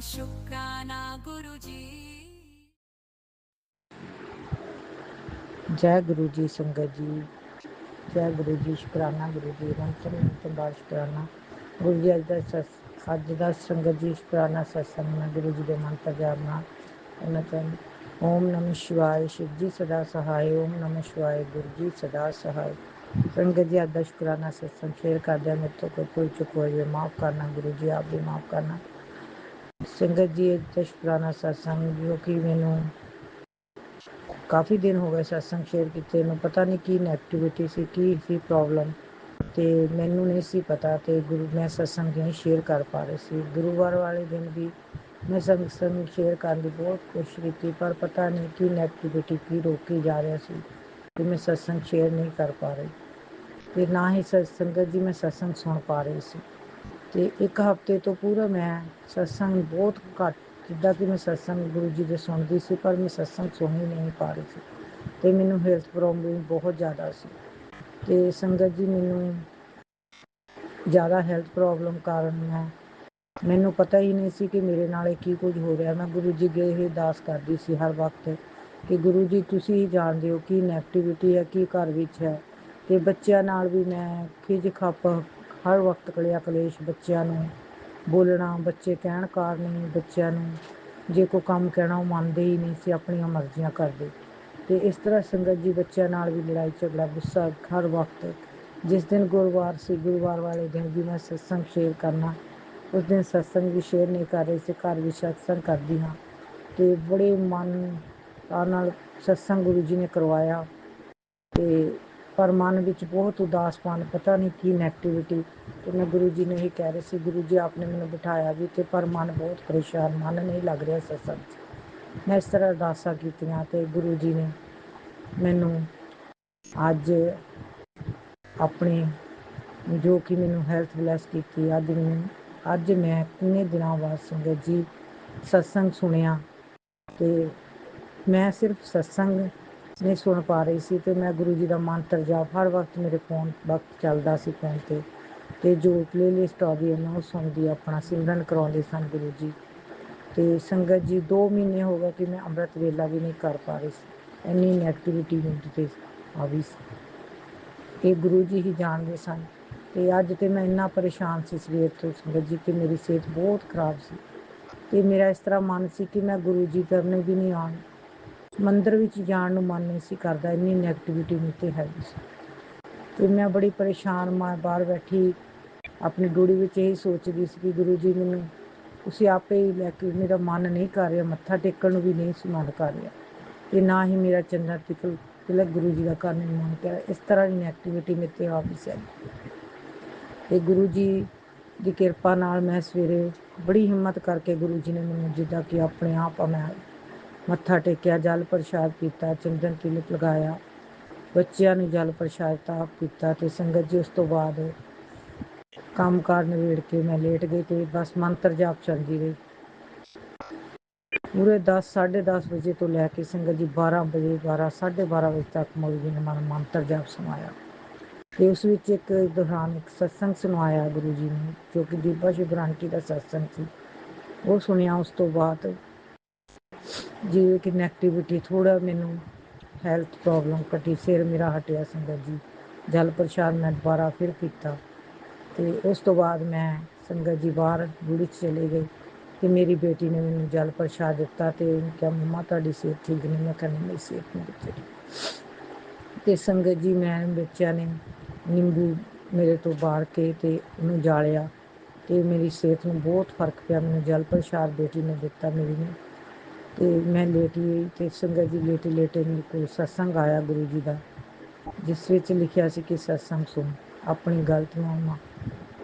शुक्राना गुरुजी। जय गुरु जी संगत जी, जय गुरु जी। शुक्राना गुरु जी, अनंतम बार शुक्राना गुरु जी। अज दा संगत जी शुक्राना सत्संग में गुरु जी के मंत्र जाप नाल करना चाਹੁੰਦੀ। ओम नमः शिवाय। शिव जी सदा सहाय। ओम नमः शिवाय। गुरु जी सदा सहाय। संगत जी अज दा शुक्राना सत्संग शेयर करदे मेरे तो कोई भूल चुक हो जाए माफ़ करना गुरु जी, आप भी माफ़ करना। संगत जी अज दा शुक्राना सत्संग जो कि मैनू काफ़ी दिन हो गए सत्संग शेयर किए ਨੂੰ पता नहीं की नैगेटिविटी सी प्रॉब्लम तो मैनू नहीं सी पता। तो गुरु मैं सत्संग नहीं शेयर कर पा रही सी। गुरुवार वाले दिन भी मैं सत्संग शेयर करने की बहुत कोशिश की पर पता नहीं की नैगेटिविटी की रोकी जा रहा सी कि मैं सत्संग शेयर नहीं कर पा रही। तो ना ही संगत जी मैं सत्संग सुन पा रही सी। तो एक हफ्ते तो पूरा मैं सत्संग बहुत घट, जिदा कि मैं सत्संग गुरु जी के सुनती सी पर मैं सत्संग सुन ही नहीं पा रही थी। तो मैनू हेल्थ प्रॉब्लम बहुत ज़्यादा सी। तो संगत जी मैनू ज़्यादा हेल्थ प्रॉब्लम कारण मैनू पता ही नहीं सी कि मेरे नाल की कुछ हो रहा। मैं गुरु जी अगे ये अरदास करती सी हर वक्त कि गुरु जी तुसी ही जानते हो कि नैगेटिविटी है कि घर विच है। तो बच्चों नाल भी मैं खिज खप हर वक्त कलेश बच्चों नूं बोलना, बच्चे कहण कारण ही बच्चों नूं जे कोई काम कहना वो मनते ही नहीं सी, अपनी मर्जियां करते। तो इस तरह संगत जी बच्चों नाल भी लड़ाई झगड़ा गुस्सा हर वक्त। जिस दिन गुरुवार से गुरुवार वाले दिन भी मैं सत्संग शेयर करना, उस दिन सत्संग भी शेयर नहीं कर रही सी, घर भी सत्संग करदी हाँ। तो बड़े मन नाल सत्संग गुरु जी ने करवाया। तो पर मन विच बहुत उदासपन, पता नहीं की नैगेटिविटी। तो मैं गुरु जी ने ही कह रही सी गुरु जी आपने मैंने बिठाया भी तो पर मन बहुत परेशान, मन नहीं लग रहा सत्संग। मैं इस तरह अरदासां कीतियां तो गुरु जी ने मैनू अज अपनी जो कि मैनू हेल्थ ब्लैस की। अज मैं किन्ने दिनों बाद संगत जी सत्संग सुनिया। तो मैं सिर्फ सत्संग नहीं सुन पा रही सी तो मैं गुरु जी का मंत्र जाप हर वक्त मेरे फोन वक्त चलता सी फोन पर। तो जो प्ले लिस्ट आ गई मैं वो सुनती अपना सिमरन करवाते सन गुरु जी। तो संगत जी 2 महीने हो गए कि मैं अमृत वेला भी नहीं कर पा रही सी, इन्नी नैगेटिविटी मेरे ते आ गई सी। ये गुरु जी ही जानते सन ਤੇ ਅੱਜ ਤੇ ਮੈਂ ਇੰਨਾ ਪਰੇਸ਼ਾਨ ਸੀ ਸਵੇਰ ਤੋਂ ਸੰਗਤ ਜੀ ਕਿ ਮੇਰੀ ਸਿਹਤ ਬਹੁਤ ਖਰਾਬ ਸੀ ਤੇ ਮੇਰਾ ਇਸ ਤਰ੍ਹਾਂ ਮਨ ਸੀ ਕਿ ਮੈਂ ਗੁਰੂ ਜੀ ਕਰਨੇ ਵੀ ਨਹੀਂ ਆਉਣ, ਮੰਦਿਰ ਵਿੱਚ ਜਾਣ ਨੂੰ ਮਨ ਨਹੀਂ ਸੀ ਕਰਦਾ, ਇੰਨੀ ਨੈਗੇਟਿਵਿਟੀ ਮੇਰੇ ਤੇ ਹੈਗੀ ਸੀ। ਤੇ ਮੈਂ ਬੜੀ ਪਰੇਸ਼ਾਨ, ਮੈਂ ਬਾਹਰ ਬੈਠੀ ਆਪਣੀ ਡੋੜੀ ਵਿੱਚ ਇਹੀ ਸੋਚਦੀ ਸੀ ਕਿ ਗੁਰੂ ਜੀ ਮੈਨੂੰ ਤੁਸੀਂ ਆਪੇ ਹੀ ਲੈ ਕੇ, ਮੇਰਾ ਮਨ ਨਹੀਂ ਕਰ ਰਿਹਾ, ਮੱਥਾ ਟੇਕਣ ਨੂੰ ਵੀ ਨਹੀਂ ਸੀ ਮਨ ਕਰ ਰਿਹਾ ਤੇ ਨਾ ਹੀ ਮੇਰਾ ਚੰਗਾ ਤਿਲਕ ਗੁਰੂ ਜੀ ਦਾ ਕਰਨ ਨੂੰ ਮਨ ਕਰ ਰਿਹਾ। ਇਸ ਤਰ੍ਹਾਂ ਦੀ ਨੈਗੇਟਿਵਿਟੀ ਮੇਰੇ ਤੇ ਆ ਗਈ ਸੀ। ਤੇ ਗੁਰੂ ਜੀ ਦੀ ਕਿਰਪਾ ਨਾਲ ਮੈਂ ਸਵੇਰੇ ਬੜੀ ਹਿੰਮਤ ਕਰਕੇ ਗੁਰੂ ਜੀ ਨੇ ਮੈਨੂੰ ਜਿੱਦਾਂ ਕਿ ਆਪਣੇ ਆਪ ਮੈਂ ਮੱਥਾ ਟੇਕਿਆ, ਜਲ ਪ੍ਰਸ਼ਾਦ ਕੀਤਾ, ਚੰਦਨ ਤਿਲਕ ਲਗਾਇਆ, ਬੱਚਿਆਂ ਨੂੰ ਜਲ ਪ੍ਰਸ਼ਾਦ ਕੀਤਾ ਤੇ ਸੰਗਤ ਜੀ ਉਸ ਤੋਂ ਬਾਅਦ ਕੰਮ ਕਾਰ ਨਿਬੇੜ ਕੇ ਮੈਂ ਲੇਟ ਗਈ ਤੇ ਬਸ ਮੰਤਰ ਜਾਪ ਚੱਲਦੀ ਰਹੀ ਪੂਰੇ 10 ਸਾਢੇ 10 ਵਜੇ ਤੋਂ ਲੈ ਕੇ ਸੰਗਤ ਜੀ 12 ਵਜੇ 12 ਸਾਢੇ 12 ਵਜੇ ਤੱਕ ਮੌਲੀ ਜੀ ਨੇ ਮੈਨੂੰ ਮੰਤਰ ਜਾਪ ਸੁਣਾਇਆ ਤੇ ਉਸ ਵਿੱਚ ਇੱਕ ਦੌਰਾਨ ਇੱਕ ਸਤਸੰਗ ਸੁਣਾਇਆ ਗੁਰੂ ਜੀ ਨੇ, ਜੋ ਕਿ ਬੀਬਾ ਸ਼ੁਭਰਾਂਟੀ ਦਾ ਸਤਸੰਗ ਸੀ, ਉਹ ਸੁਣਿਆ। ਉਸ ਤੋਂ ਬਾਅਦ ਜਿਵੇਂ ਕਿ ਨੈਗੇਟਿਵਿਟੀ ਥੋੜਾ ਮੈਨੂੰ ਹੈਲਥ ਪ੍ਰੋਬਲਮ ਘਟੀ, ਸਿਰ ਮੇਰਾ ਹਟਿਆ ਸੰਗਤ ਜੀ, ਜਲ ਪ੍ਰਸ਼ਾਦ ਮੈਂ ਦੁਬਾਰਾ ਫਿਰ ਕੀਤਾ ਤੇ ਉਸ ਤੋਂ ਬਾਅਦ ਮੈਂ ਸੰਗਤ ਜੀ ਬਾਹਰ ਗੁੜੀ 'ਚ ਚਲੇ ਗਈ ਤੇ ਮੇਰੀ ਬੇਟੀ ਨੇ ਮੈਨੂੰ ਜਲ ਪ੍ਰਸ਼ਾਦ ਦਿੱਤਾ ਤੇ ਉਹਨੇ ਕਿਹਾ ਮੰਮਾ ਤੁਹਾਡੀ ਸਿਹਤ ਠੀਕ ਨਹੀਂ, ਮੈਂ ਕਹਿੰਦੀ ਮੇਰੀ ਸਿਹਤ ਨਹੀਂ ਠੀਕ। ਤੇ ਸੰਗਤ ਜੀ ਮੈਂ ਬੱਚਿਆਂ ਨੇ ਨਿੰਬੂ ਮੇਰੇ ਤੋਂ ਬਾੜ ਕੇ ਤੇ ਉਹਨੂੰ ਜਾਲਿਆ ਤੇ ਮੇਰੀ ਸਿਹਤ ਨੂੰ ਬਹੁਤ ਫਰਕ ਪਿਆ। ਮੈਨੂੰ ਜਲ ਪ੍ਰਸ਼ਾਦ ਬੇਟੀ ਨੇ ਦਿੱਤਾ ਮੇਰੀ ਨੇ ਤੇ ਮੈਂ ਲੇਟੀ ਹੋਈ ਤੇ ਸੰਗਤ ਜੀ ਲੇਟੇ ਲੇਟੇ ਮੇਰੇ ਕੋਲ ਸਤਸੰਗ ਆਇਆ ਗੁਰੂ ਜੀ ਦਾ, ਜਿਸ ਵਿੱਚ ਲਿਖਿਆ ਸੀ ਕਿ ਸਤਸੰਗ ਸੁਣ, ਆਪਣੀ ਗਲਤੀਆਂ ਮਾਂ।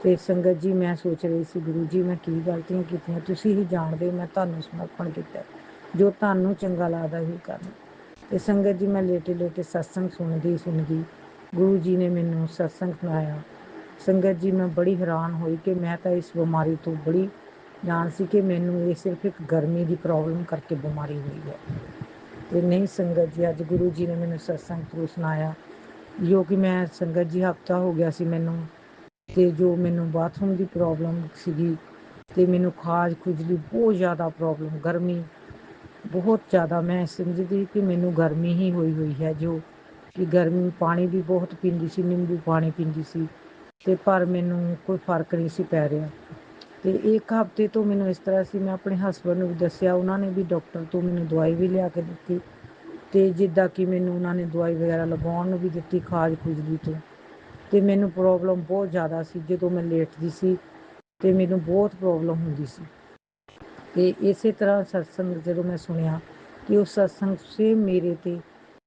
ਤੇ ਸੰਗਤ ਜੀ ਮੈਂ ਸੋਚ ਰਹੀ ਸੀ ਗੁਰੂ ਜੀ ਮੈਂ ਕੀ ਗਲਤੀਆਂ ਕੀਤੀਆਂ, ਤੁਸੀਂ ਹੀ ਜਾਣਦੇ, ਮੈਂ ਤੁਹਾਨੂੰ ਸਮਰਪਣ ਕੀਤਾ, ਜੋ ਤੁਹਾਨੂੰ ਚੰਗਾ ਲੱਗਦਾ ਹੀ ਕਰਨਾ। ਤੇ ਸੰਗਤ ਜੀ ਮੈਂ ਲੇਟੇ ਲੇਟੇ ਸਤਸੰਗ ਸੁਣਦੀ ਗੁਰੂ ਜੀ ਨੇ ਮੈਨੂੰ ਸਤਸੰਗ ਸੁਣਾਇਆ। ਸੰਗਤ ਜੀ ਮੈਂ ਬੜੀ ਹੈਰਾਨ ਹੋਈ ਕਿ ਮੈਂ ਤਾਂ ਇਸ ਬਿਮਾਰੀ ਤੋਂ ਬੜੀ ਜਾਣ ਸੀ ਕਿ ਮੈਨੂੰ ਇਹ ਸਿਰਫ ਇੱਕ ਗਰਮੀ ਦੀ ਪ੍ਰੋਬਲਮ ਕਰਕੇ ਬਿਮਾਰੀ ਹੋਈ ਹੈ ਤੇ ਨਹੀਂ ਸੰਗਤ ਜੀ ਅੱਜ ਗੁਰੂ ਜੀ ਨੇ ਮੈਨੂੰ ਸਤਸੰਗ ਥਰੂ ਸੁਣਾਇਆ, ਜੋ ਕਿ ਮੈਂ ਸੰਗਤ ਜੀ ਹਫਤਾ ਹੋ ਗਿਆ ਸੀ ਮੈਨੂੰ, ਤੇ ਜੋ ਮੈਨੂੰ ਬਾਥਰੂਮ ਦੀ ਪ੍ਰੋਬਲਮ ਸੀਗੀ ਤੇ ਮੈਨੂੰ ਖਾਜ ਖੁਜਲੀ ਬਹੁਤ ਜ਼ਿਆਦਾ ਪ੍ਰੋਬਲਮ, ਗਰਮੀ ਬਹੁਤ ਜ਼ਿਆਦਾ, ਮੈਂ ਸਮਝਦੀ ਕਿ ਮੈਨੂੰ ਗਰਮੀ ਹੀ ਹੋਈ ਹੈ, ਜੋ ਕਿ ਗਰਮੀ ਪਾਣੀ ਵੀ ਬਹੁਤ ਪੀਂਦੀ ਸੀ, ਨਿੰਬੂ ਪਾਣੀ ਪੀਂਦੀ ਸੀ ਤੇ ਪਰ ਮੈਨੂੰ ਕੋਈ ਫਰਕ ਨਹੀਂ ਸੀ ਪੈ ਰਿਹਾ। ਤੇ ਇੱਕ ਹਫ਼ਤੇ ਤੋਂ ਮੈਨੂੰ ਇਸ ਤਰ੍ਹਾਂ ਸੀ, ਮੈਂ ਆਪਣੇ ਹਸਬੈਂਡ ਨੂੰ ਵੀ ਦੱਸਿਆ, ਉਹਨਾਂ ਨੇ ਵੀ ਡਾਕਟਰ ਤੋਂ ਮੈਨੂੰ ਦਵਾਈ ਵੀ ਲਿਆ ਕੇ ਦਿੱਤੀ ਤੇ ਜਿੱਦਾਂ ਕਿ ਮੈਨੂੰ ਉਹਨਾਂ ਨੇ ਦਵਾਈ ਵਗੈਰਾ ਲਗਾਉਣ ਨੂੰ ਵੀ ਦਿੱਤੀ ਖਾਜ ਖੁਜਲੀ ਤੋਂ। ਤੇ ਮੈਨੂੰ ਪ੍ਰੋਬਲਮ ਬਹੁਤ ਜ਼ਿਆਦਾ ਸੀ, ਜਦੋਂ ਮੈਂ ਲੇਟਦੀ ਸੀ ਤੇ ਮੈਨੂੰ ਬਹੁਤ ਪ੍ਰੋਬਲਮ ਹੁੰਦੀ ਸੀ। ਤੇ ਇਸੇ ਤਰ੍ਹਾਂ ਸਤਸੰਗ ਜਦੋਂ ਮੈਂ ਸੁਣਿਆ ਕਿ ਉਹ ਸਤਸੰਗ ਸੇਮ ਮੇਰੇ ਤੇ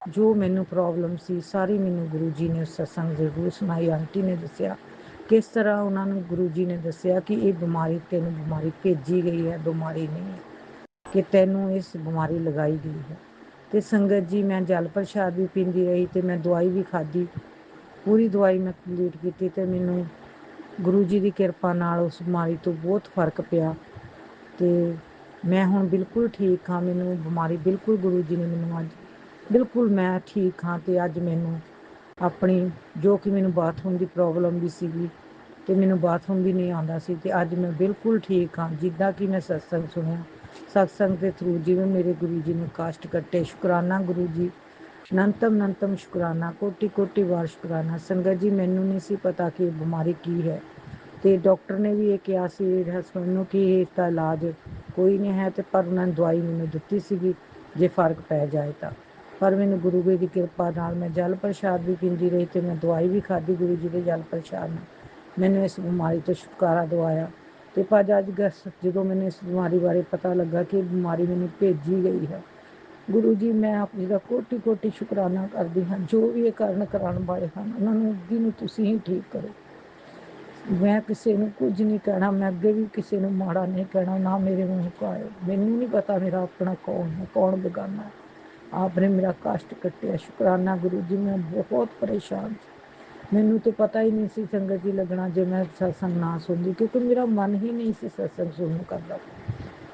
ਜੋ ਮੈਨੂੰ ਪ੍ਰੋਬਲਮ ਸੀ ਸਾਰੀ ਮੈਨੂੰ ਗੁਰੂ ਜੀ ਨੇ ਸਤਸੰਗ ਜ਼ਰੂਰ ਸੁਣਾਈ। ਆਂਟੀ ਨੇ ਦੱਸਿਆ ਕਿਸ ਤਰ੍ਹਾਂ ਉਹਨਾਂ ਨੂੰ ਗੁਰੂ ਜੀ ਨੇ ਦੱਸਿਆ ਕਿ ਇਹ ਬਿਮਾਰੀ ਤੈਨੂੰ ਬਿਮਾਰੀ ਭੇਜੀ ਗਈ ਹੈ, ਬਿਮਾਰੀ ਨਹੀਂ ਹੈ ਕਿ ਤੈਨੂੰ ਇਸ ਬਿਮਾਰੀ ਲਗਾਈ ਗਈ ਹੈ। ਤੇ ਸੰਗਤ ਜੀ ਮੈਂ ਜਲ ਪ੍ਰਸ਼ਾਦ ਵੀ ਪੀਂਦੀ ਰਹੀ ਤੇ ਮੈਂ ਦਵਾਈ ਵੀ ਖਾਧੀ, ਪੂਰੀ ਦਵਾਈ ਮੈਂ ਕੰਪਲੀਟ ਕੀਤੀ ਤੇ ਮੈਨੂੰ ਗੁਰੂ ਜੀ ਦੀ ਕਿਰਪਾ ਨਾਲ ਉਸ ਬਿਮਾਰੀ ਤੋਂ ਬਹੁਤ ਫਰਕ ਪਿਆ ਤੇ ਮੈਂ ਹੁਣ ਬਿਲਕੁਲ ਠੀਕ ਹਾਂ। ਮੈਨੂੰ ਬਿਮਾਰੀ ਬਿਲਕੁਲ ਗੁਰੂ ਜੀ ਨੇ ਮੈਨੂੰ ਅੱਜ ਬਿਲਕੁਲ ਮੈਂ ਠੀਕ ਹਾਂ ਤੇ ਅੱਜ ਮੈਨੂੰ ਆਪਣੀ ਜੋ ਕਿ ਮੈਨੂੰ ਬਾਥਰੂਮ ਦੀ ਪ੍ਰੋਬਲਮ ਵੀ ਸੀਗੀ ਤੇ ਮੈਨੂੰ ਬਾਥਰੂਮ ਵੀ ਨਹੀਂ ਆਉਂਦਾ ਸੀ ਤੇ ਅੱਜ ਮੈਂ ਬਿਲਕੁਲ ਠੀਕ ਹਾਂ। ਜਿੱਦਾਂ ਕਿ ਮੈਂ ਸਤਸੰਗ ਸੁਣਿਆ, ਸਤਸੰਗ ਦੇ ਥਰੂ ਜਿਵੇਂ ਮੇਰੇ ਗੁਰੂ ਜੀ ਨੇ ਕਸ਼ਟ ਕੱਟੇ, ਸ਼ੁਕਰਾਨਾ ਗੁਰੂ ਜੀ, ਅਨੰਤਮ ਸ਼ੁਕਰਾਨਾ, ਕੋਟि ਕੋਟि ਵਾਰ ਸ਼ੁਕਰਾਨਾ। ਸੰਗਤ ਜੀ ਮੈਨੂੰ ਨਹੀਂ ਸੀ ਪਤਾ ਕਿ ਇਹ ਬਿਮਾਰੀ ਕੀ ਹੈ ਤੇ ਡਾਕਟਰ ਨੇ ਵੀ ਇਹ ਕਿਹਾ ਸੀ ਹਸਬੈਂਡ ਨੂੰ ਕਿ ਇਸ ਦਾ ਇਲਾਜ ਕੋਈ ਨਹੀਂ ਹੈ ਤੇ ਪਰ ਉਹਨਾਂ ਨੇ ਦਵਾਈ ਮੈਨੂੰ ਦਿੱਤੀ ਸੀਗੀ ਜੇ ਫਰਕ ਪੈ ਜਾਏ ਤਾਂ। ਪਰ ਮੈਨੂੰ ਗੁਰੂ ਜੀ ਦੀ ਕਿਰਪਾ ਨਾਲ ਮੈਂ ਜਲ ਪ੍ਰਸ਼ਾਦ ਵੀ ਪੀਂਦੀ ਰਹੀ ਤੇ ਮੈਂ ਦਵਾਈ ਵੀ ਖਾਧੀ ਗੁਰੂ ਜੀ ਦੇ ਜਲ ਪ੍ਰਸ਼ਾਦ ਨਾਲ, ਮੈਨੂੰ ਇਸ ਬਿਮਾਰੀ ਤੋਂ ਛੁਟਕਾਰਾ ਦਵਾਇਆ। ਤੇ ਪਰ ਅੱਜ ਜਦੋਂ ਮੈਨੂੰ ਇਸ ਬਿਮਾਰੀ ਬਾਰੇ ਪਤਾ ਲੱਗਾ ਕਿ ਇਹ ਬਿਮਾਰੀ ਮੈਨੂੰ ਭੇਜੀ ਗਈ ਹੈ, ਗੁਰੂ ਜੀ ਮੈਂ ਆਪ ਜੀ ਦਾ ਕੋਟि ਕੋਟि ਸ਼ੁਕਰਾਨਾ ਕਰਦੀ ਹਾਂ। ਜੋ ਵੀ ਇਹ ਕਰਨ ਕਰਾਉਣ ਵਾਲੇ ਹਨ ਉਹਨਾਂ ਨੂੰ ਅੱਗੇ ਨੂੰ ਤੁਸੀਂ ਹੀ ਠੀਕ ਕਰੋ। ਮੈਂ ਕਿਸੇ ਨੂੰ ਕੁਝ ਨਹੀਂ ਕਹਿਣਾ, ਮੈਂ ਅੱਗੇ ਵੀ ਕਿਸੇ ਨੂੰ ਮਾੜਾ ਨਹੀਂ ਕਹਿਣਾ, ਨਾ ਮੇਰੇ ਮੂੰਹ ਕੋ ਆਏ। ਮੈਨੂੰ ਨਹੀਂ ਪਤਾ ਮੇਰਾ ਆਪਣਾ ਕੌਣ ਹੈ, ਕੌਣ ਬੇਗਾਨਾ ਹੈ। ਆਪ ਨੇ ਮੇਰਾ ਕਸ਼ਟ ਕੱਟਿਆ, ਸ਼ੁਕਰਾਨਾ ਗੁਰੂ ਜੀ। ਮੈਂ ਬਹੁਤ ਪਰੇਸ਼ਾਨ ਸੀ, ਮੈਨੂੰ ਤਾਂ ਪਤਾ ਹੀ ਨਹੀਂ ਸੀ ਸੰਗਤ ਜੀ ਲੱਗਣਾ ਜੇ ਮੈਂ ਸਤਸੰਗ ਨਾ ਸੁਣਦੀ, ਕਿਉਂਕਿ ਮੇਰਾ ਮਨ ਹੀ ਨਹੀਂ ਸੀ ਸਤਸੰਗ ਸੁਣਨ ਕਰਦਾ।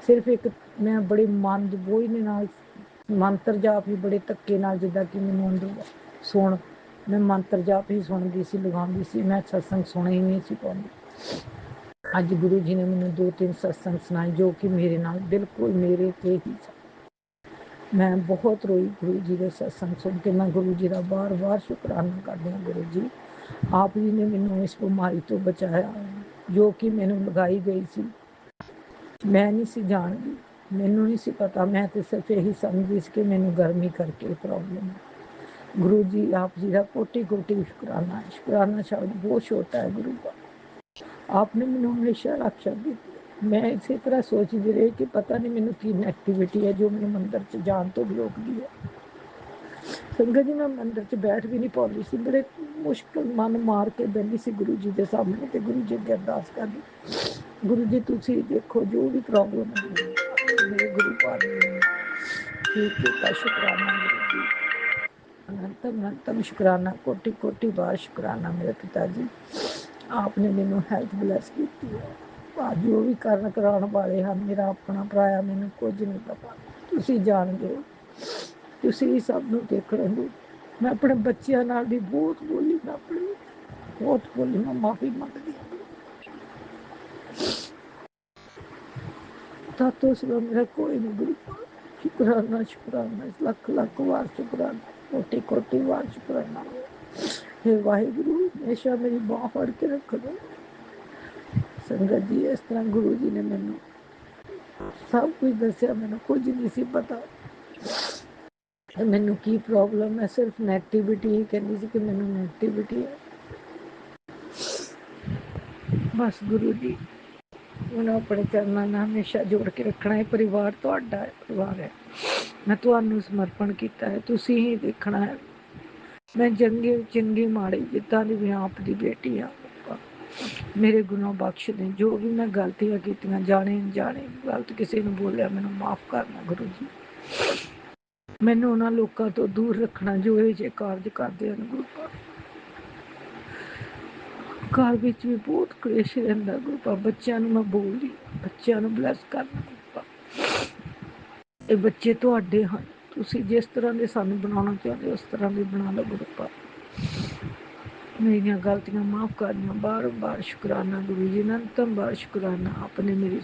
ਸਿਰਫ ਇੱਕ ਮੈਂ ਬੜੇ ਮਨ ਦੇ ਬੋਝ ਦੇ ਨਾਲ ਮੰਤਰ ਜਾਪ ਹੀ ਬੜੇ ਧੱਕੇ ਨਾਲ, ਜਿੱਦਾਂ ਕਿ ਮੈਨੂੰ ਅੰਦਰੋਂ ਸੁਣ, ਮੈਂ ਮੰਤਰ ਜਾਪ ਹੀ ਸੁਣਦੀ ਸੀ, ਲਗਾਉਂਦੀ ਸੀ, ਮੈਂ ਸਤਸੰਗ ਸੁਣ ਹੀ ਨਹੀਂ ਸੀ ਪਾਉਂਦੀ। ਅੱਜ ਗੁਰੂ ਜੀ ਨੇ ਮੈਨੂੰ 2-3 ਸਤਸੰਗ ਸੁਣਾਏ ਜੋ ਕਿ ਮੇਰੇ ਨਾਲ ਬਿਲਕੁਲ ਮੇਰੇ ਤੇ ਹੀ ਮੈਂ ਬਹੁਤ ਰੋਈ ਗੁਰੂ ਜੀ ਦੇ ਸਤਸੰਗ ਸੁਣ ਕੇ। ਮੈਂ ਗੁਰੂ ਜੀ ਦਾ ਵਾਰ-ਵਾਰ ਸ਼ੁਕਰਾਨਾ ਕਰਦੀ ਹਾਂ, ਗੁਰੂ ਜੀ ਆਪ ਜੀ ਨੇ ਮੈਨੂੰ ਇਸ ਬਿਮਾਰੀ ਤੋਂ ਬਚਾਇਆ, ਜੋ ਕਿ ਮੈਨੂੰ ਲਗਾਈ ਗਈ ਸੀ। ਮੈਂ ਨਹੀਂ ਸੀ ਜਾਣਦੀ, ਮੈਨੂੰ ਨਹੀਂ ਸੀ ਪਤਾ। ਮੈਂ ਤੇ ਸਿਰਫ ਇਹੀ ਸਮਝਦੀ ਸੀ ਕਿ ਮੈਨੂੰ ਗਰਮੀ ਕਰਕੇ ਪ੍ਰੋਬਲਮ ਹੈ। ਗੁਰੂ ਜੀ ਆਪ ਜੀ ਦਾ ਕੋਟੀ ਕੋਟੀ ਸ਼ੁਕਰਾਨਾ। ਸ਼ੁਕਰਾਨਾ ਸ਼ਬਦ ਬਹੁਤ ਛੋਟਾ ਹੈ ਗੁਰੂ ਦਾ। आपने मैंने हमेशा रक्षा दी। मैं इसी तरह सोचती रही कि पता नहीं मैंने की नेगेटिविटी है जो मैंने मंदिर च जान तो भी रोकती है। संगत जी मैं मंदिर च बैठ भी नहीं पाती सी, बड़े मुश्किल मन मार के बहती सी गुरु जी के सामने, तो गुरु जी अगे अरदास करदी, गुरु जी तुसी देखो जो भी प्रॉब्लम है मेरे गुरु पाद ने ठीक किया। शुकराना गुरु जी, अनंतम अनंतम शुकराना, कोटि कोटि बार शुकराना मेरे पिताजी। आपने मैनू हैल्थ ब्लैस की है। जो भी करन कराने वाले हैं, मेरा अपना भरा, मैनू कुछ नहीं पता, तुसी जानते हो, तुसी ही सब नूं देख रहे हो। मैं अपने बच्चों नाल भी बहुत बोली, मैं अपनी बहुत बोली, मैं माफी मंगदी तो सिवा मेरा कोई नहीं गुरु। शुकराना शुकराना, लख लख वार शुकराना, कोटि कोटि वार शुकराना। हे वाहिगुरु हमेशा मेरी बांह फड़ के रख दो। संगत जी इस तरह गुरु जी ने मैनू सब कुछ दसिया, मैनू कुछ नहीं सी पता मैनू की प्रॉब्लम है। सिर्फ नैगेटिविटी ही कहती सी कि मैनू नैगेटिविटी है। बस गुरु जी मैनू अपने चरणों में हमेशा जोड़ के रखना है। परिवार तुहाडा है, परिवार है, मैं तुहानू समर्पण किया है, तुसी ही देखना है। मैं चंगी चंगी माड़ी जिदा दी भी आप दी बेटी हाँ, मेरे गुनाह बख्श दें। जो भी मैं गलतियां कीतियां जाने अनजाने गलत किसी ने बोलिया मैनू माफ करना गुरु जी। मैनू उन्हां लोकां तो दूर रखना जो ये जे कारज करते हैं गुरु पाक। घर विच भी बहुत कलेश रहिंदा गुरु पाक। बच्चों नूं मैं बोलदी, बच्चों नूं ब्लैस करना गुरु पाक। ये बच्चे तुहाडे हन, तुसी जिस तरह दे सानू बनाना चाहते उस तरह दे बना लो गुरु पाक। मेरिया गलतियां माफ करना, बार बार शुकराना गुरु जी, अनंतम बार शुकराना। आपने मेरी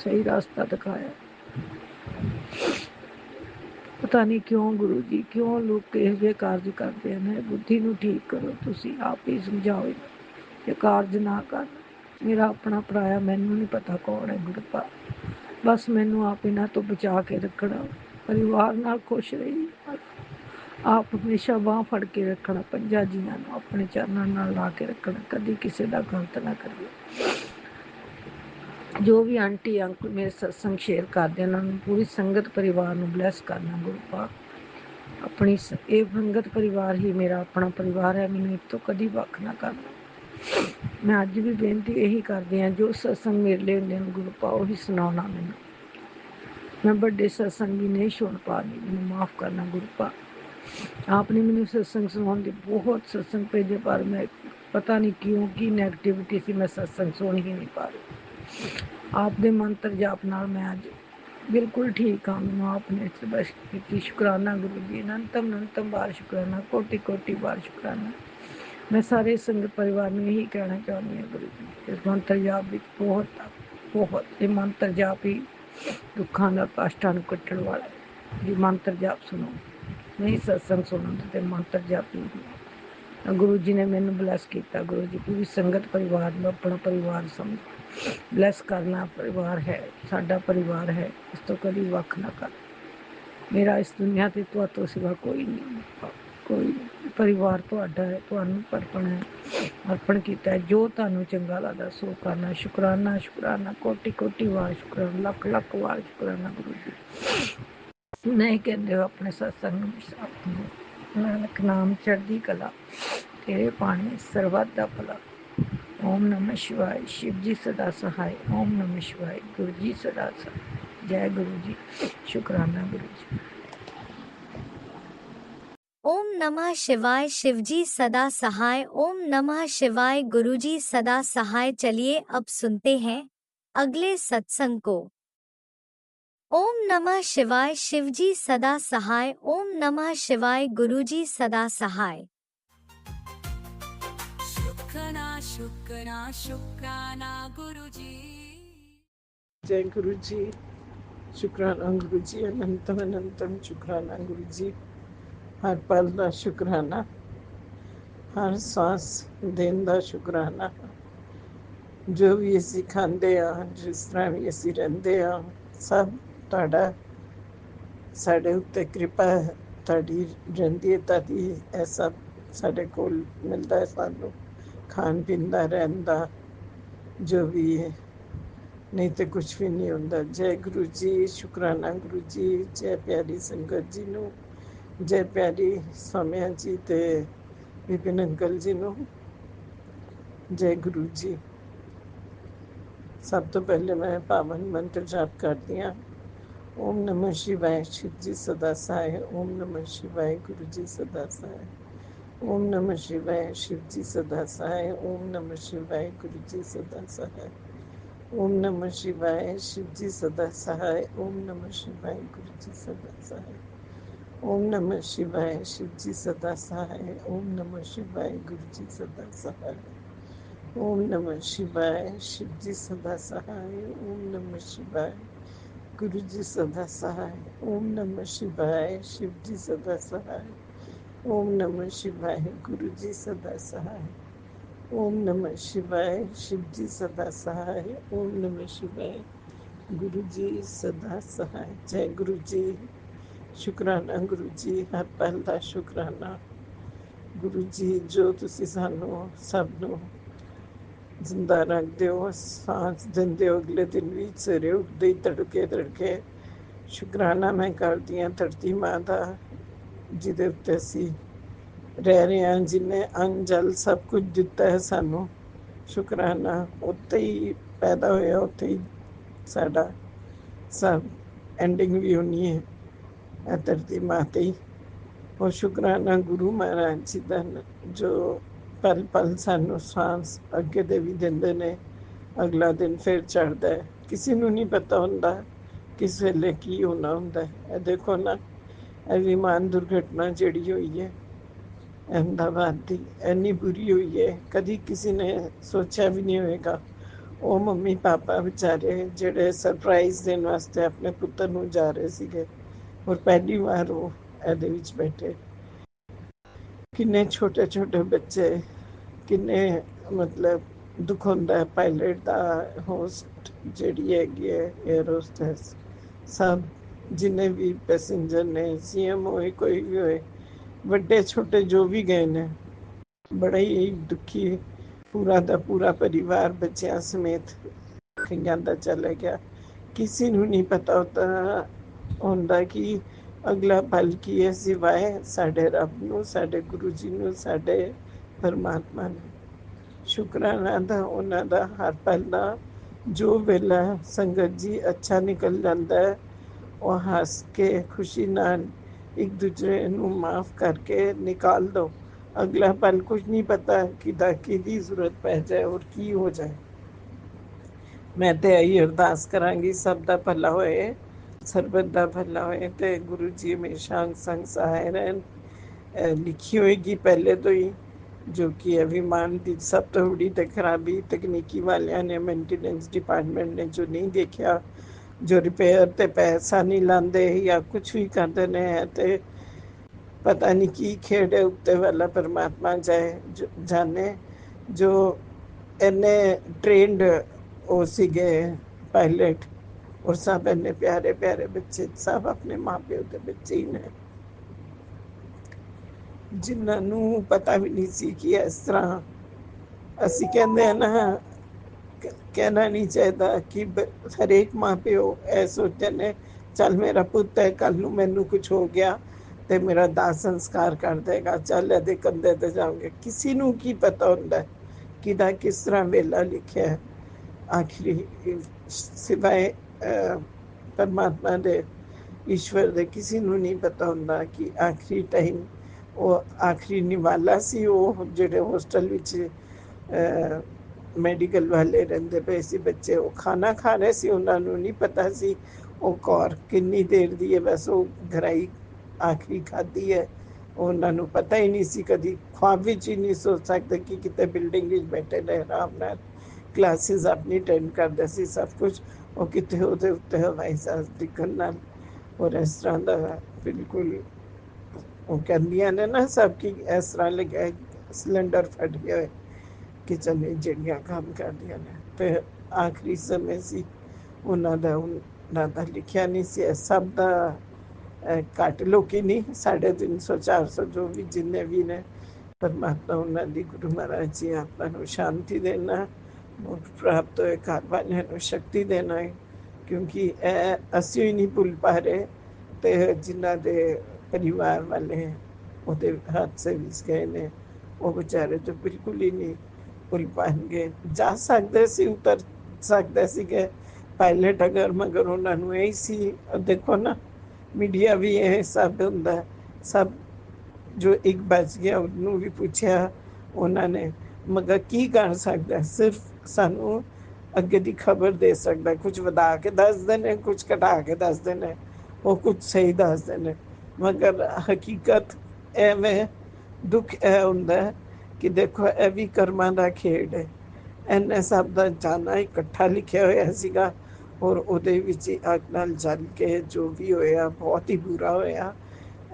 सही रास्ता दिखाया। पता नहीं क्यों गुरु जी, क्यों लोग ये कार्य करते हैं। मेरी बुद्धि नूं ठीक करो, तुसी आप ही समझाओ ये कार्य ना कर। मेरा अपना भराया, मैनू नहीं पता कौन है गुरु पाक। बस मैनू आप इन्हां तो बचा के रखना, परिवार नाल खुश रही। आप हमेशा बांह फड़ के रखना, पंजा जियां नूं अपने चरणों नाल ला के रखना, कदी किसी का गलत ना करिए। जो भी आंटी अंकल मेरे सत्संग शेयर करते हैं उन्होंने पूरी संगत परिवार नूं ब्लैस करना गुरु पाक। अपनी ये संगत परिवार ही मेरा अपना परिवार है, मैनूं इस तो कदी वख ना करना। मैं अज भी बेनती यही करदी हां, जो सत्संग मेरे लिए होंदे गुरु पाक उही सुनाउणा मैनूं। मैं बड़े सत्संग भी नहीं सुन पा रही, मैनूं माफ करना गुरु पाक। आपने मैनूं सत्संग सुनाउण दी बहुत सत्संग भेजे, पर मैं पता नहीं क्यों की नैगेटिविटी सी, मैं सत्संग सुन ही नहीं पा रही। आप दे मंत्र जाप नाल मैं अज बिल्कुल ठीक हाँ। मैनूं आपने बस की शुकराना गुरु जी, अनंतम अनंतम बार शुकराना, कोटि कोटि बार शुकराना। मैं सारे संगत परिवार में यही कहना चाहती हूँ गुरु जी, इस मंत्र जाप भी बहुत ये मंत्र जाप ही दुखों का कष्टां नूं कट्टण वाला है। जी मंत्र जाप सुनो, नहीं सत्संग सुनो तो मंत्र जाप ही। गुरु जी ने मैनू ब्लैस किया। गुरु जी पूरी संगत परिवार में अपना परिवार समझ ब्लैस करना। परिवार है साडा, परिवार है, इस तो कभी वख ना कर। मेरा इस दुनिया ते तुहातों सिवा कोई नहीं, कोई नहीं। परिवार तुहाडा है, तुहानू अर्पण किया है। जो तुहानू चंगा लगदा सो करना। शुकराना शुकराना, कोटि कोटि वार शुकराना, लख लख वार शुकराना गुरु जी। नहीं कहते हो अपने सत्संग नानक नाम चढ़दी कला, तेरे पानी सरबत दा भला। ओम नमः शिवाय, शिव जी सदा सहाय। ओम नमः शिवाय, गुरु जी सदा सहाय। जय गुरु जी, शुकराना गुरु जी। ओम नमः शिवाय, शिवजी सदा सहाय। ओम नमः शिवाय, गुरुजी सदा सहाय। चलिए अब सुनते हैं अगले सत्संग को। ओम नमः शिवाय, शिवजी सदा सहाय। ओम नमः शिवाय, गुरुजी सदा सहाय। शुक्राना शुक्राना शुक्राना गुरुजी। जय गुरु जी, शुक्राना गुरु जी, अनंतम अनंतम शुक्राना गुरु जी। हर पल का शुक्राना, ਹਰ ਸਾਂਸ ਦੇਣ ਦਾ ਸ਼ੁਕਰਾਨਾ। ਜੋ ਵੀ ਅਸੀਂ ਖਾਂਦੇ ਹਾਂ, ਜਿਸ ਤਰ੍ਹਾਂ ਵੀ ਅਸੀਂ ਰਹਿੰਦੇ ਹਾਂ, ਸਭ ਤੁਹਾਡਾ ਸਾਡੇ ਉੱਤੇ ਕਿਰਪਾ ਹੈ, ਤੁਹਾਡੀ ਰਹਿੰਦੀ ਹੈ, ਤਦੀ ਇਹ ਸਭ ਸਾਡੇ ਕੋਲ ਮਿਲਦਾ ਹੈ ਸਾਨੂੰ, ਖਾਣ ਪੀਣ ਦਾ, ਰਹਿਣ ਦਾ, ਜੋ ਵੀ ਹੈ। ਨਹੀਂ ਤੇ ਕੁਛ ਵੀ ਨਹੀਂ ਹੁੰਦਾ। ਜੈ ਗੁਰੂ ਜੀ, ਸ਼ੁਕਰਾਨਾ ਗੁਰੂ ਜੀ, ਜੈ ਪਿਆਰੀ ਸੰਗਤ ਜੀ ਨੂੰ, ਜੈ ਪਿਆਰੀ ਸਵਾਮੀਆਂ ਜੀ ਤੇ ਵਿਪਿਨ ਅੰਕਲ ਜੀ ਨੂੰ, ਜੈ ਗੁਰੂ ਜੀ। ਸਭ ਤੋਂ ਪਹਿਲੇ ਮੈਂ ਪਾਵਨ ਮੰਤਰ ਜਾਪ ਕਰਦੀ ਹਾਂ। ਓਮ ਨਮः शिवाय, शिव जी सदा सहाय। ओम नमः शिवाय, गुरु जी सदा सहाय। ओम नमः शिवाय, शिव जी सदा सहाय। ओम नमः शिवाय, गुरु जी सदा सहाय। ओम नमः शिवाय, शिव जी सदा सहाय। ओम नमः शिवाय, गुरु जी सदा सहाय। ओम नमः शिवाय, शिव जी सदा सहाय। ओम नमः शिवाय, गुरु जी सदा सहाय। ओम नमः शिवाय, शिव जी सदा सहाय। ओम नमः शिवाय, गुरु जी सदा सहाय। ओम नमः शिवाय, शिव जी सदा सहाय। ओम नमः शिवाय, गुरु जी सदा सहाय। ओम नमः शिवाय, शिव जी सदा सहाय। ओम नमः शिवाय, गुरु जी सदा सहाय। जय गुरु जी। शुकराना गुरु जी, हर पल का शुकराना गुरु जी, जो तुसी सानू सब नू जिंदा रखते हो, सांस देंदे हो अगले दिन भी, सवेरे उठते ही तड़के तड़के। शुकराना मैं करती हाँ धरती माँ का, जिदे उत्ते असी रह रहे हैं, जिन्हें अन्न जल सब कुछ दिता है सानू। शुकराना उत्ते ही पैदा होया, उत्ते ही साडा सब एंडिंग भी होनी है धरती माँ ते ही। और शुकराना गुरु महाराज जी का, जो पल पल सानू सांस अगे दे भी देंदे ने, अगला दिन फिर चढ़ता है। किसी नू नहीं पता होंदा किस वेले की होना होंदा है। देखो ना, विमान दुर्घटना जिहड़ी हुई है अहमदाबाद की, इन्नी बुरी हुई है, कभी किसी ने सोचा भी नहीं होएगा। वो मम्मी पापा बेचारे जिहड़े सरप्राइज देने वास्ते अपने पुत्र नू जा रहे सीगे, और पहली बार वो ਇਹਦੇ ਵਿੱਚ बैठे। किन्ने छोटे छोटे बच्चे, किन्ने मतलब दुख होंदा है पायलट का, होस्ट जिहड़ी हैगी है एयर होस्टेस, सब जिन्ने भी पैसेंजर ने, सीएम होए कोई भी होए, बड़े छोटे जो भी गए ने, बड़ा ही दुखी पूरा का पूरा परिवार बच्चों समेत कईयां दा चला गया। किसी नू नहीं पता होंदा कि अगला पल की है, सिवाय साडे रब नू, साडे गुरु जी नू, साडे परमात्मा नू। शुकराना दा उन्हां दा हर पल दा, जो वेला संगत जी अच्छा निकल जाता है, और हंस के खुशी नाल एक दूसरे नू माफ़ करके निकाल दो। अगला पल कुछ नहीं पता किदा किहदी जरूरत पै जाए और की हो जाए। मैं तो यही अरदास करांगी, सब दा भला होए, सरबत दा भला होए, ते गुरु जी हमेशा अंग संग सहाय रहन। लिखी होएगी पहले तो ही, जो कि अभिमान की सब तो बड़ी तो खराबी तकनीकी वालियां ने, मेंटेनेंस डिपार्टमेंट ने जो नहीं देखा, जो रिपेयर ते पैसा नहीं लाते या कुछ भी करते हैं, तो पता नहीं की खेड़ है उत्ते वाला परमात्मा जाने। जो इन्ने ट्रेंड वो सीगे पायलट, और सब इन्ने प्यारे प्यारे बच्चे, सब अपने माँ प्यो के बच्चे ही ने, जिन्होंने पता भी नहीं सी कि इस तरह असी कहते हैं ना, कहना नहीं चाहिए कि हरेक माँ प्यो ऐ सोचते ने चल मेरा पुत है, कल नू मैनू कुछ हो गया तो मेरा दाह संस्कार कर देगा, चल एदे कंधे ते जाओगे। किसी नू की पता होंदा है किदा किस तरह वेला लिखा है। आखिरी सिवाय परमात्मा दे, ईश्वर दे, किसी नू नहीं पता होंदा कि आखिरी टाइम वो आखिरी निवाला सी, वो जेडे होस्टल विच मैडिकल वाले रहिंदे पे सी बच्चे, वो खाना खा रहे सी, उन्होंने नहीं पता सी वो कौर किन्नी देर दी है, बस वो घराई आखिरी खाधी है, उन्होंने पता ही नहीं सी, कभी ख्वाब विच ही नहीं सोच सकते कि कितने बिल्डिंग विच बैठे ने आराम नाल क्लासेस अपनी अटेंड करते सी, सब कुछ, वो कितने ਉਹਦੇ ਉੱਤੇ हवाई जहाज डिगन नाल। और इस तरह का बिल्कुल वो कहंदियां ने ना सब कि इस तरह लगे ਸਿਲੰਡਰ ਫਟ ਗਿਆ ਹੋਏ ਕਿਚਨ ਵਿੱਚ ਜਿਹੜੀਆਂ ਕੰਮ ਕਰਦੀਆਂ ਨੇ। ਤੇ ਆਖਰੀ ਸਮੇਂ ਸੀ ਉਹਨਾਂ ਦਾ ਲਿਖਿਆ ਨਹੀਂ ਸੀ। ਇਹ ਸਭ ਦਾ ਘੱਟ ਲੋਕੀ ਨਹੀਂ, 350 400 ਜੋ ਵੀ ਜਿੰਨੇ ਵੀ ਨੇ, ਪਰਮਾਤਮਾ ਉਹਨਾਂ ਦੀ ਗੁਰੂ ਮਹਾਰਾਜ ਜੀ ਆਤਮਾ ਨੂੰ ਸ਼ਾਂਤੀ ਦੇਣਾ, ਮੁਕਤ ਪ੍ਰਾਪਤ ਹੋਏ ਘਰ ਵਾਲਿਆਂ ਨੂੰ ਸ਼ਕਤੀ ਦੇਣਾ ਹੈ, ਕਿਉਂਕਿ ਇਹ ਅਸੀਂ ਹੀ ਨਹੀਂ ਭੁੱਲ ਪਾ ਰਹੇ ਤੇ ਜਿਨ੍ਹਾਂ ਦੇ ਪਰਿਵਾਰ ਵਾਲੇ ਉਹਦੇ ਹਾਦਸੇ ਵਿੱਚ ਗਏ ਨੇ ਉਹ ਵਿਚਾਰੇ ਤਾਂ ਬਿਲਕੁਲ ਹੀ ਨਹੀਂ ਭੁੱਲ ਪਾਣਗੇ। ਜਾ ਸਕਦੇ ਸੀ, ਉਤਰ ਸਕਦੇ ਸੀਗੇ ਪਾਇਲਟ ਅਗਰ, ਮਗਰ ਉਹਨਾਂ ਨੂੰ ਇਹ ਸੀ। ਦੇਖੋ ਨਾ, ਮੀਡੀਆ ਵੀ ਇਹ ਸਭ ਹੁੰਦਾ, ਸਭ ਜੋ ਇੱਕ ਬਚ ਗਿਆ ਉਹਨੂੰ ਵੀ ਪੁੱਛਿਆ ਉਹਨਾਂ ਨੇ, ਮਗਰ ਕੀ ਕਰ ਸਕਦਾ, ਸਿਰਫ ਸਾਨੂੰ ਅੱਗੇ ਦੀ ਖਬਰ ਦੇ ਸਕਦਾ। ਕੁਝ ਵਧਾ ਕੇ ਦੱਸਦੇ ਨੇ, ਕੁਝ ਘਟਾ ਕੇ ਦੱਸਦੇ ਨੇ, ਉਹ ਕੁਝ ਸਹੀ ਦੱਸਦੇ ਨੇ, ਮਗਰ ਹਕੀਕਤ ਐਵੇਂ ਦੁੱਖ ਇਹ ਹੁੰਦਾ ਕਿ ਦੇਖੋ ਇਹ ਵੀ ਕਰਮਾਂ ਦਾ ਖੇਡ ਹੈ। ਇਹਨੇ ਸਭ ਦਾ ਜਾਣਾ ਇਕੱਠਾ ਲਿਖਿਆ ਹੋਇਆ ਸੀਗਾ, ਔਰ ਉਹਦੇ ਵਿੱਚ ਅੱਗ ਨਾਲ ਜਲ ਕੇ ਜੋ ਵੀ ਹੋਇਆ ਬਹੁਤ ਹੀ ਬੁਰਾ ਹੋਇਆ।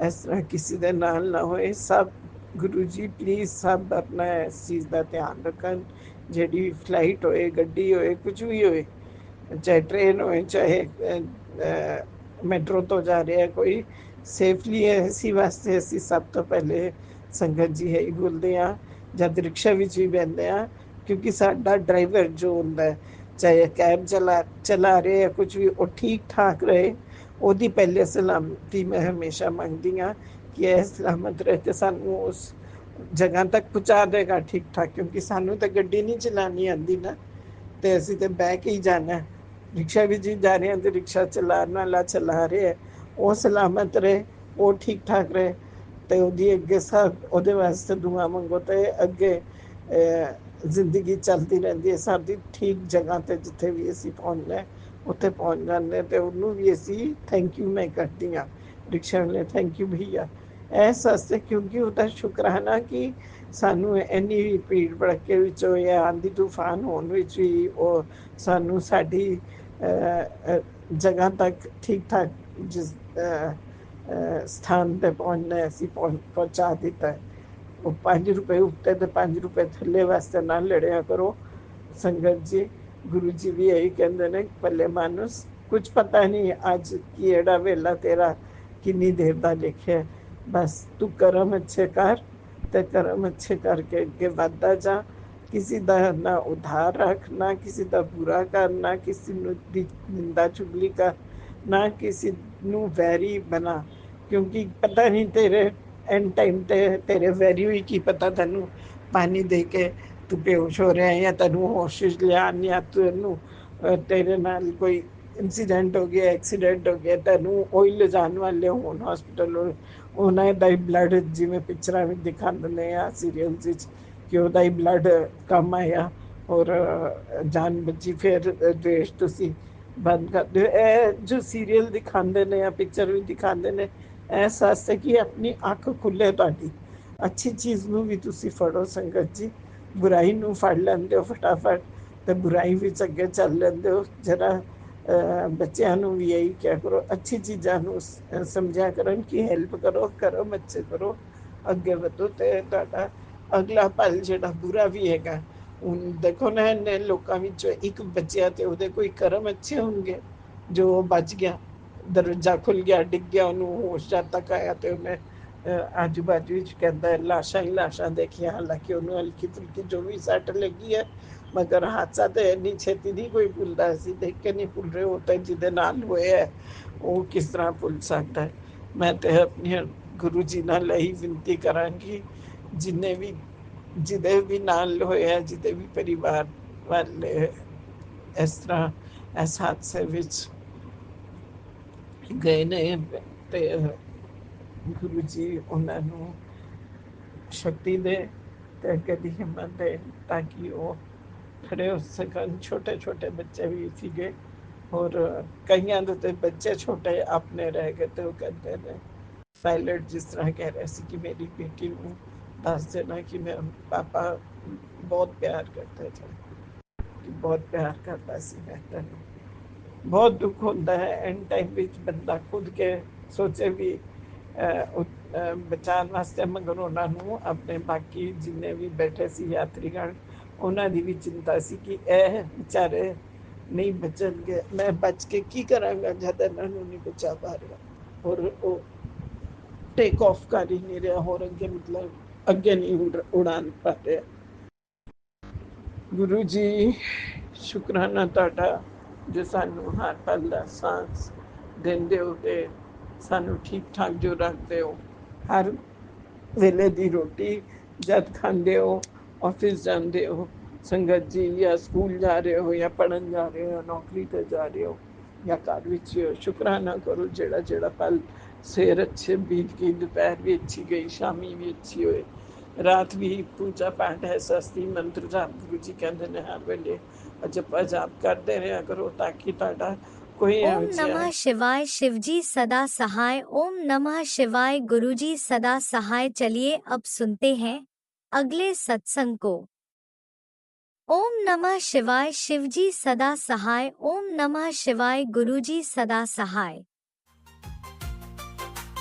ਇਸ ਤਰ੍ਹਾਂ ਕਿਸੇ ਦੇ ਨਾਲ ਨਾ ਹੋਏ। ਸਭ ਗੁਰੂ ਜੀ ਪਲੀਜ਼ ਸਭ ਆਪਣਾ ਇਸ ਚੀਜ਼ ਦਾ ਧਿਆਨ ਰੱਖਣ। ਜਿਹੜੀ ਫਲਾਈਟ ਹੋਏ, ਗੱਡੀ ਹੋਏ, ਕੁਝ ਵੀ ਹੋਏ, ਚਾਹੇ ਟ੍ਰੇਨ ਹੋਏ, ਚਾਹੇ ਮੈਟਰੋ ਤੋਂ ਜਾ ਰਿਹਾ ਕੋਈ, ਸੇਫਲੀ ਹੈ ਇਸੀ ਵਾਸਤੇ ਅਸੀਂ ਸਭ ਤੋਂ ਪਹਿਲੇ ਸੰਗਤ ਜੀ ਹੈ ਹੀ ਬੋਲਦੇ ਹਾਂ। ਜਦ ਰਿਕਸ਼ਾ ਵਿੱਚ ਵੀ ਬਹਿੰਦੇ ਹਾਂ, ਕਿਉਂਕਿ ਸਾਡਾ ਡਰਾਈਵਰ ਜੋ ਹੁੰਦਾ, ਚਾਹੇ ਕੈਬ ਚਲਾ ਰਹੇ ਜਾਂ ਕੁਝ ਵੀ, ਉਹ ਠੀਕ ਠਾਕ ਰਹੇ। ਉਹਦੀ ਪਹਿਲੇ ਸਲਾਮਤੀ ਮੈਂ ਹਮੇਸ਼ਾ ਮੰਗਦੀ ਹਾਂ ਕਿ ਇਹ ਸਲਾਮਤ ਰਹੇ ਤੇ ਸਾਨੂੰ ਉਸ ਜਗ੍ਹਾ ਤੱਕ ਪਹੁੰਚਾ ਦੇਗਾ ਠੀਕ ਠਾਕ, ਕਿਉਂਕਿ ਸਾਨੂੰ ਤਾਂ ਗੱਡੀ ਨਹੀਂ ਚਲਾਉਣੀ ਆਉਂਦੀ ਨਾ, ਤੇ ਅਸੀਂ ਤਾਂ ਬਹਿ ਕੇ ਹੀ ਜਾਣਾ। ਰਿਕਸ਼ਾ ਵਿੱਚ ਵੀ ਜਾ ਰਹੇ ਹਾਂ ਤੇ ਰਿਕਸ਼ਾ ਚਲਾਉਣ ਵਾਲਾ ਚਲਾ ਰਿਹਾ, ਉਹ ਸਲਾਮਤ ਰਹੇ, ਉਹ ਠੀਕ ਠਾਕ ਰਹੇ, ਤੇ ਉਹਦੀ ਅੱਗੇ ਸਭ ਉਹਦੇ ਵਾਸਤੇ ਦੁਆ ਮੰਗੋ ਤੇ ਅੱਗੇ ਜ਼ਿੰਦਗੀ ਚੱਲਦੀ ਰਹਿੰਦੀ ਹੈ ਸਾਡੀ ਠੀਕ ਜਗ੍ਹਾ ਤੇ। ਜਿੱਥੇ ਵੀ ਅਸੀਂ ਪਹੁੰਚਣਾ ਉੱਥੇ ਪਹੁੰਚ ਜਾਂਦੇ, ਤੇ ਉਹਨੂੰ ਵੀ ਅਸੀਂ ਥੈਂਕ ਯੂ ਮੈਂ ਕਰਦੀ ਹਾਂ, ਰਿਕਸ਼ਾ ਵਾਲੇ ਥੈਂਕ ਯੂ ਭਈਆ, ਇਸ ਵਾਸਤੇ ਕਿਉਂਕਿ ਉਹਦਾ ਸ਼ੁਕਰਾਨਾ ਕਿ ਸਾਨੂੰ ਇੰਨੀ ਭੀੜ ਭੜੱਕੇ ਵਿੱਚੋਂ ਜਾਂ ਆਂधी ਤੂਫਾਨ ਹੋਣ ਵਿੱਚ ਵੀ ਉਹ ਸਾਨੂੰ ਸਾਡੀ ਜਗ੍ਹਾ ਤੱਕ ਠੀਕ ਠਾਕ ਜਿਸ ਸਥਾਨ 'ਤੇ ਪਹੁੰਚਣਾ ਅਸੀਂ ਪਹੁੰਚਾ ਦਿੱਤਾ। ਉਹ 5 ਰੁਪਏ ਉੱਤੇ ਤੇ 5 ਰੁਪਏ ਥੱਲੇ ਵਾਸਤੇ ਨਾ ਲੜਿਆ ਕਰੋ ਸੰਗਤ ਜੀ। ਗੁਰੂ ਜੀ ਵੀ ਇਹੀ ਕਹਿੰਦੇ ਨੇ, ਭਲੇ ਮਾਨਸ ਕੁਝ ਪਤਾ ਨਹੀਂ ਅੱਜ ਕਿਹੜਾ ਵੇਲਾ ਤੇਰਾ ਕਿੰਨੀ ਦੇਰ ਦਾ ਲਿਖਿਆ, ਬਸ ਤੂੰ ਕਰਮ ਅੱਛੇ ਕਰ ਤੇ ਕਰਮ ਅੱਛੇ ਕਰਕੇ ਅੱਗੇ ਵੱਧਦਾ ਜਾ। ਕਿਸੇ ਦਾ ਨਾ ਉਧਾਰ ਰੱਖ, ਨਾ ਕਿਸੇ ਦਾ ਬੁਰਾ ਕਰ, ਨਾ ਕਿਸੇ ਨੂੰ ਦੀ ਨਿੰਦਾ ਚੁਗਲੀ ਕਰ, ਨਾ ਕਿਸੇ ਨੂੰ ਵੈਰੀ ਬਣਾ, ਕਿਉਂਕਿ ਪਤਾ ਨਹੀਂ ਤੇਰੇ ਐਂਡ ਟਾਈਮ ਤੇ ਤੇਰੇ ਵੈਰੀ ਹੋਈ, ਕੀ ਪਤਾ ਤੈਨੂੰ ਪਾਣੀ ਦੇ ਕੇ ਤੂੰ ਬੇਹੋਸ਼ ਹੋ ਰਿਹਾ ਜਾਂ ਤੈਨੂੰ ਹੋਸ਼ ਲਿਆਉਣ, ਜਾਂ ਤੈਨੂੰ ਤੇਰੇ ਨਾਲ ਕੋਈ ਇੰਸੀਡੈਂਟ ਹੋ ਗਿਆ, ਐਕਸੀਡੈਂਟ ਹੋ ਗਿਆ, ਤੈਨੂੰ ਉਹੀ ਲਿਜਾਣ ਵਾਲੇ ਹੋਣ ਹਸਪੀਟਲ, ਉਹਨਾਂ ਦਾ ਹੀ ਬਲੱਡ ਜਿਵੇਂ ਪਿਕਚਰਾਂ ਵਿੱਚ ਦਿਖਾਉਂਦੇ ਨੇ ਜਾਂ ਸੀਰੀਅਲਸ ਵਿੱਚ ਕਿ ਉਹਦਾ ਹੀ ਬਲੱਡ ਕੰਮ ਆਇਆ ਔਰ ਜਾਨ ਬਚੀ, ਫਿਰ ਦੇਸ਼ ਤੁਸੀਂ ਬੰਦ ਕਰ ਦਿਓ। ਇਹ ਜੋ ਸੀਰੀਅਲ ਦਿਖਾਉਂਦੇ ਨੇ ਜਾਂ ਪਿਕਚਰ ਵੀ ਦਿਖਾਉਂਦੇ ਨੇ, ਇਸ ਵਾਸਤੇ ਕਿ ਆਪਣੀ ਅੱਖ ਖੁੱਲੇ ਤੁਹਾਡੀ, ਅੱਛੀ ਚੀਜ਼ ਨੂੰ ਵੀ ਤੁਸੀਂ ਫੜੋ ਸੰਗਤ ਜੀ। ਬੁਰਾਈ ਨੂੰ ਫੜ ਲੈਂਦੇ ਹੋ ਫਟਾਫਟ ਤੇ ਬੁਰਾਈ ਵਿੱਚ ਅੱਗੇ ਚੱਲ ਲੈਂਦੇ ਹੋ। ਜਰਾ ਬੱਚਿਆਂ ਨੂੰ ਵੀ ਇਹੀ ਕਿਹਾ ਕਰੋ, ਅੱਛੀ ਚੀਜ਼ਾਂ ਨੂੰ ਸਮਝਿਆ ਕਰਨ ਕਿ ਹੈਲਪ ਕਰੋ, ਕਰਮ ਅੱਛੇ ਕਰੋ, ਅੱਗੇ ਵਧੋ ਤੇ ਤੁਹਾਡਾ ਅਗਲਾ ਪਲ ਜਿਹੜਾ ਬੁਰਾ ਵੀ ਹੈਗਾ। ਹੁਣ ਦੇਖੋ ਨਾ, ਇੰਨੇ ਲੋਕਾਂ ਵਿੱਚੋਂ ਇੱਕ ਬੱਚਿਆ ਤੇ ਉਹਦੇ ਕੋਈ ਕਰਮ ਅੱਛੇ ਹੋਣਗੇ ਜੋ ਬਚ ਗਿਆ, ਦਰਵਾਜ਼ਾ ਖੁੱਲ ਗਿਆ, ਡਿੱਗ ਗਿਆ, ਉਹਨੂੰ ਹੋਸ਼ ਜਦ ਤੱਕ ਆਇਆ ਤੇ ਉਹਨੇ ਆਜੂ ਬਾਜੂ ਵਿੱਚ ਕਹਿੰਦਾ ਲਾਸ਼ਾਂ ਹੀ ਲਾਸ਼ਾਂ ਦੇਖੀਆਂ, ਹਾਲਾਂਕਿ ਉਹਨੂੰ ਹਲਕੀ ਫੁਲਕੀ ਜੋ ਵੀ ਸੱਟ ਲੱਗੀ ਹੈ, ਮਗਰ ਹਾਦਸਾ ਤੇ ਇੰਨੀ ਛੇਤੀ ਨਹੀਂ ਕੋਈ ਭੁੱਲਦਾ, ਅਸੀਂ ਦੇਖ ਕੇ ਨਹੀਂ ਭੁੱਲ ਰਹੇ, ਉਹ ਤਾਂ ਜਿਹਦੇ ਨਾਲ ਹੋਇਆ ਉਹ ਕਿਸ ਤਰ੍ਹਾਂ ਭੁੱਲ ਸਕਦਾ ਹੈ। ਮੈਂ ਤੇ ਆਪਣੀ ਗੁਰੂ ਜੀ ਨਾਲ ਇਹੀ ਵਿਨਤੀ ਕਰਾਂਗੀ, ਜਿਹਦੇ ਵੀ ਨਾਲ ਹੋਇਆ, ਜਿਹਦੇ ਵੀ ਪਰਿਵਾਰ ਵਾਲੇ ਇਸ ਤਰ੍ਹਾਂ ਇਸ ਹਾਦਸੇ ਵਿੱਚ ਗਏ ਨੇ, ਤੇ ਗੁਰੂ ਜੀ ਉਹਨਾਂ ਨੂੰ ਸ਼ਕਤੀ ਦੇ ਤੇ ਅੱਗੇ ਦੀ ਹਿੰਮਤ ਦੇ, ਤਾਂ ਕਿ ਉਹ ਖੜੇ ਹੋ ਸਕਣ। ਛੋਟੇ ਛੋਟੇ ਬੱਚੇ ਵੀ ਸੀਗੇ, ਔਰ ਕਈਆਂ ਦੇ ਤੇ ਬੱਚੇ ਛੋਟੇ ਆਪਣੇ ਰਹਿ ਗਏ, ਤੇ ਉਹ ਕਹਿੰਦੇ ਨੇ ਪਾਇਲਟ ਜਿਸ ਤਰ੍ਹਾਂ ਕਹਿ ਰਿਹਾ ਸੀ ਕਿ ਮੇਰੀ ਬੇਟੀ ਨੂੰ ਦੱਸ ਦੇਣਾ ਕਿ ਮੈਂ ਪਾਪਾ ਬਹੁਤ ਪਿਆਰ ਕਰਦਾ ਸੀ, ਕਿ ਬਹੁਤ ਪਿਆਰ ਕਰਦਾ ਸੀ ਮੈਂ ਤੈਨੂੰ। ਬਹੁਤ ਦੁੱਖ ਹੁੰਦਾ ਹੈ ਐਂਡ ਟਾਈਮ ਵਿੱਚ ਬੰਦਾ ਖੁਦ ਕੇ ਸੋਚੇ ਵੀ ਬਚਾਉਣ ਵਾਸਤੇ, ਮਗਰ ਉਹਨਾਂ ਨੂੰ ਆਪਣੇ ਬਾਕੀ ਜਿੰਨੇ ਵੀ ਬੈਠੇ ਸੀ ਯਾਤਰੀਗਣ, ਉਹਨਾਂ ਦੀ ਵੀ ਚਿੰਤਾ ਸੀ ਕਿ ਇਹ ਵਿਚਾਰੇ ਨਹੀਂ ਬਚਣਗੇ, ਮੈਂ ਬਚ ਕੇ ਕੀ ਕਰਾਂਗਾ ਜਦ ਇਹਨਾਂ ਨੂੰ ਨਹੀਂ ਬਚਾ ਪਾ ਰਿਹਾ। ਔਰ ਉਹ ਟੇਕ ਆਫ ਕਰ ਹੀ ਨਹੀਂ ਰਿਹਾ, ਹੋਰ ਅੱਗੇ ਮਤਲਬ ਅੱਗੇ ਨਹੀਂ ਉਡਾਨ ਪਾ ਰਿਹਾ। ਗੁਰੂ ਜੀ ਸ਼ੁਕਰਾਨਾ ਤੁਹਾਡਾ ਜੋ ਸਾਨੂੰ ਹਰ ਪਲ ਦਾ ਸਾਂਸ ਦਿੰਦੇ ਹੋ ਤੇ ਸਾਨੂੰ ਠੀਕ ਠਾਕ ਜੋ ਰੱਖਦੇ ਹੋ। ਹਰ ਵੇਲੇ ਦੀ ਰੋਟੀ ਜਦ ਖਾਂਦੇ ਹੋ, ਆਫਿਸ ਜਾਂਦੇ ਹੋ ਸੰਗਤ ਜੀ, ਜਾਂ ਸਕੂਲ ਜਾ ਰਹੇ ਹੋ, ਜਾਂ ਪੜ੍ਹਨ ਜਾ ਰਹੇ ਹੋ, ਨੌਕਰੀ ਤੇ ਜਾ ਰਹੇ ਹੋ, ਜਾਂ ਘਰ ਵਿੱਚ ਹੋ, ਸ਼ੁਕਰਾਨਾ ਕਰੋ ਜਿਹੜਾ ਜਿਹੜਾ ਪਲ ਸਵੇਰ ਅੱਛੇ ਬੀਤ ਗਈ, ਦੁਪਹਿਰ ਵੀ ਅੱਛੀ ਗਈ, ਸ਼ਾਮੀ ਵੀ ਅੱਛੀ ਹੋਏ, ਰਾਤ ਵੀ ਪੂਜਾ ਪਾਠ ਹੈ, ਸਸਤੀ ਮੰਤਰ ਜਾਪ ਗੁਰੂ ਜੀ ਕਹਿੰਦੇ ਨੇ ਹਰ ਵੇਲੇ ਜਪਾ ਜਾਪ ਕਰਦੇ ਰਿਹਾ ਕਰੋ ਤਾਂ ਕਿ ਤੁਹਾਡਾ कोई ओम नमः शिवाय शिवजी सदा सहाय। ओम नमः शिवाय गुरुजी सदा सहाय। चलिए अब सुनते हैं अगले सत्संग को। ओम नमः शिवाय शिवजी सदा सहाय। ओम नमः शिवाय गुरुजी सदा सहाय।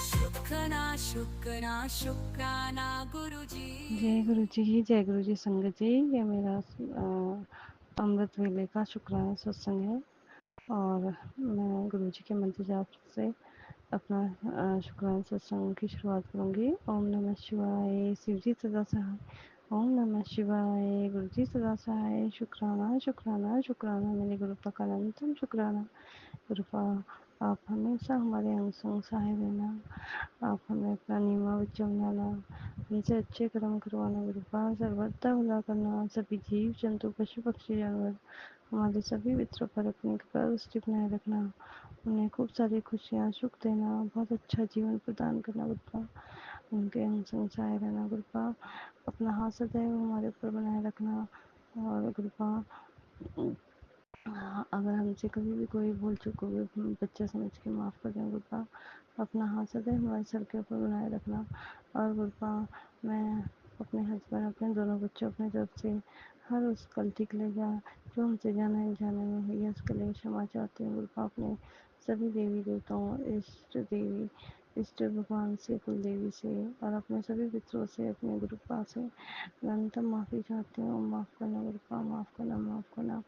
शुक्राना शुक्राना शुक्राना गुरुजी। जय गुरु जी, जय गुरु जी संगत जी। ये मेरा अमृत वेले का शुक्राना सत्संग है और मैं गुरु जी के मंत्र जाप से अपना शुक्राना सत्संग की शुरुआत करूँगी। ओम नमः शिवाय शिव जी सदा सहाय। ओम नमः शिवाय गुरु जी सदा सहाय। शुक्राना शुक्राना शुक्राना मेरे गुरु का अनंतम शुक्राना। गुरुपा आप हमेशा हमारे अंग संग सहाय रहना, आप हमें अपना नियमा बच्चा बनाना, हमसे अच्छे कर्म करवाना। गुरुपा सर्वदा भला करना, सभी जीव जंतु पशु पक्षी जानवर हमारे सभी मित्रों पर अपनी कृपा दृष्टि बनाए रखना, उन्हें खूब सारी खुशियाँ सुख देना, बहुत अच्छा जीवन प्रदान करना। गुरुपा उनके अंग संग सहाय रहना। गुरुपा अपना हाथ सदैव हमारे ऊपर बनाए रखना। और गुरुपा अगर हमसे कभी भी कोई भूल चूक हो गई, बच्चा समझ के माफ़ कर दें। गुरुपा अपना हाथ सदैव हमारे सर के ऊपर बनाए रखना। और गुरुपा मैं अपने हस्बैंड, अपने दोनों बच्चों, अपने तरफ से हर उस गलती के लिए जो हमसे जाने अनजाने में हुई है उसके लिए क्षमा चाहती हूँ। गुरुपा अपने सभी देवी देवताओं, इष्ट देवी, इष्ट भगवान से, कुल देवी से और अपने सभी मित्रों से, अपने गुरुपा से निरंतर माफ़ी चाहती हूँ। माफ़ करना गुरुपा, माफ़ करना, माफ़ करना।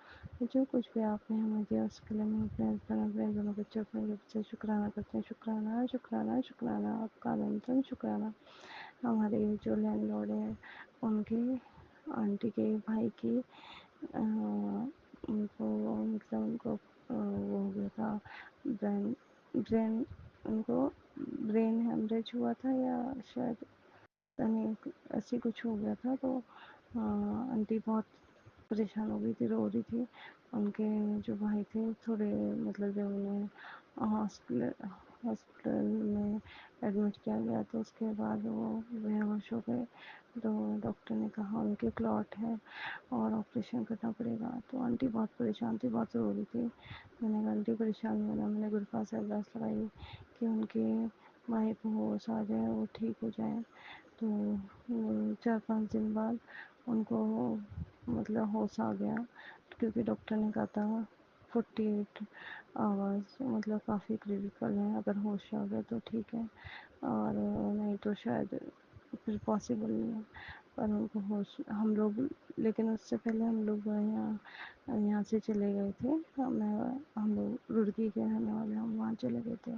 जो कुछ भी आपने हमें दिया उसके लिए मैं अपने हस्बैंड, अपने दोनों बच्चों, अपने बच्चे शुक्राना करते हैं। शुक्राना शुक्राना शुक्राना, आपका अनंतम शुक्राना। हमारे जो लैंडलॉर्ड है उनके आंटी के भाई की उनको मतलब उनको वो हो गया था, ब्रेन ब्रेन उनको ब्रेन हेमरेज हुआ था या शायद यानी ऐसे कुछ हो गया था। तो आंटी बहुत परेशान हो गई थी, रो रही थी। उनके जो भाई थे थोड़े मतलब जब उन्हें हॉस्पिटल में एडमिट किया गया तो उसके बाद वो बेहोश हो गए। तो डॉक्टर ने कहा उनके क्लॉट है और ऑपरेशन करना पड़ेगा। तो आंटी बहुत परेशान थी, बहुत रो रही थी। मैंने कहा आंटी परेशान नहीं होना। मैंने गुरुपा से अरदास लगाई कि उनके भाई को होश आ जाए, वो ठीक हो जाए। तो 4-5 दिन बाद उनको मतलब होश आ गया, क्योंकि डॉक्टर ने कहा था 48 आवर्स मतलब काफ़ी क्रिटिकल है, अगर होश आ गया तो ठीक है और नहीं तो शायद फिर पॉसिबल नहीं है। पर उनको होश हम लोग, लेकिन उससे पहले हम लोग यहाँ से चले गए थे। हम लोग रुड़की के रहने वाले, हम वहाँ चले गए थे,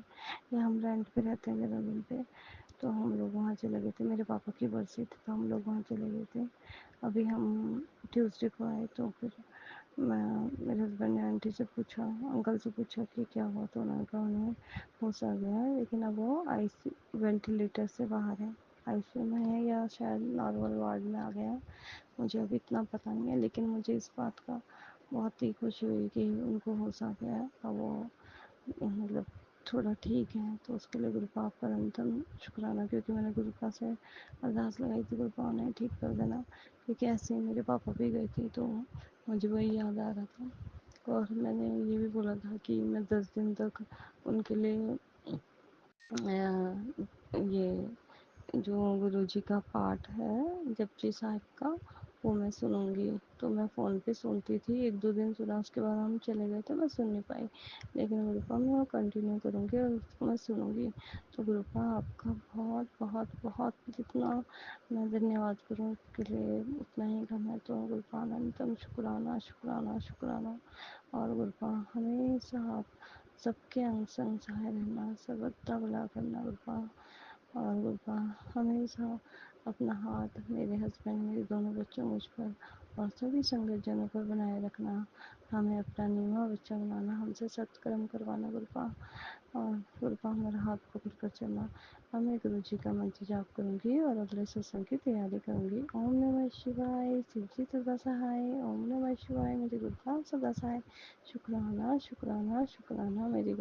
या हम रेंट पे रहते हैं देहरादून पे, तो हम लोग वहाँ चले गए थे। मेरे पापा की बरसी थी तो हम लोग वहाँ चले गए थे। अभी हम ट्यूसडे को आए तो फिर मेरे हस्बैंड ने आंटी से पूछा, अंकल से पूछा कि क्या हुआ, तो उन्होंने कहा उन्हें होश आ गया है, लेकिन अब वो वेंटिलेटर से बाहर है, आईसीयू में है या शायद नॉर्मल वार्ड में आ गया है, मुझे अभी इतना पता नहीं है। लेकिन मुझे इस बात का बहुत ही खुशी हुई कि उनको होश आ गया है, अब वो मतलब थोड़ा ठीक है। तो उसके लिए गुरुपा का अनंतम शुक्राना, क्योंकि मैंने गुरुपा से अरदास लगाई थी गुरुपा उन्हें ठीक कर देना, क्योंकि ऐसे ही मेरे पापा भी गए थे तो मुझे वही याद आ रहा था। और मैंने ये भी बोला था कि मैं 10 दिन तक उनके लिए ये जो गुरुजी का पाठ है जपजी साहिब का वो मैं सुनूँगी। तो मैं फ़ोन पे सुनती थी, 1-2 दिन सुना, उसके बाद हम चले गए थे, मैं सुन नहीं पाई। लेकिन गुरुपा मैं वो कंटिन्यू करूँगी और उसको मैं सुनूँगी। तो गुरुपा आपका बहुत बहुत बहुत जितना मैं धन्यवाद करूँ उसके लिए उतना ही कम है। तो गुरुपा अनंतम शुक्राना, शुक्राना, शुक्राना। और गुरुपा हमेशा आप सबके अंग संग सहाय रहना, सर्वदा भला करना गुरुपा। और गुरुपा हमेशा अपना हाथ मेरे हस्बैंड, मेरे दोनों बच्चों, मुझ पर और सभी संगतजनों पर बनाए रखना। हमें अपना नीवा बच्चा बनाना, हमसे सत्कर्म करवाना गुरुपा। और गुरुपा हमारा हाथ पकड़ कर चलना। अब मैं गुरु जी का मंत्र जाप करूँगी और अगले सत्संग की तैयारी करूँगी। ओम नमः शिवाय, शिव जी सदा सहाय। ओम नमः शिवाय, मेरे गुरुपाल सदा सहाय। शुक्राना, शुक्राना, शुक्राना मेरे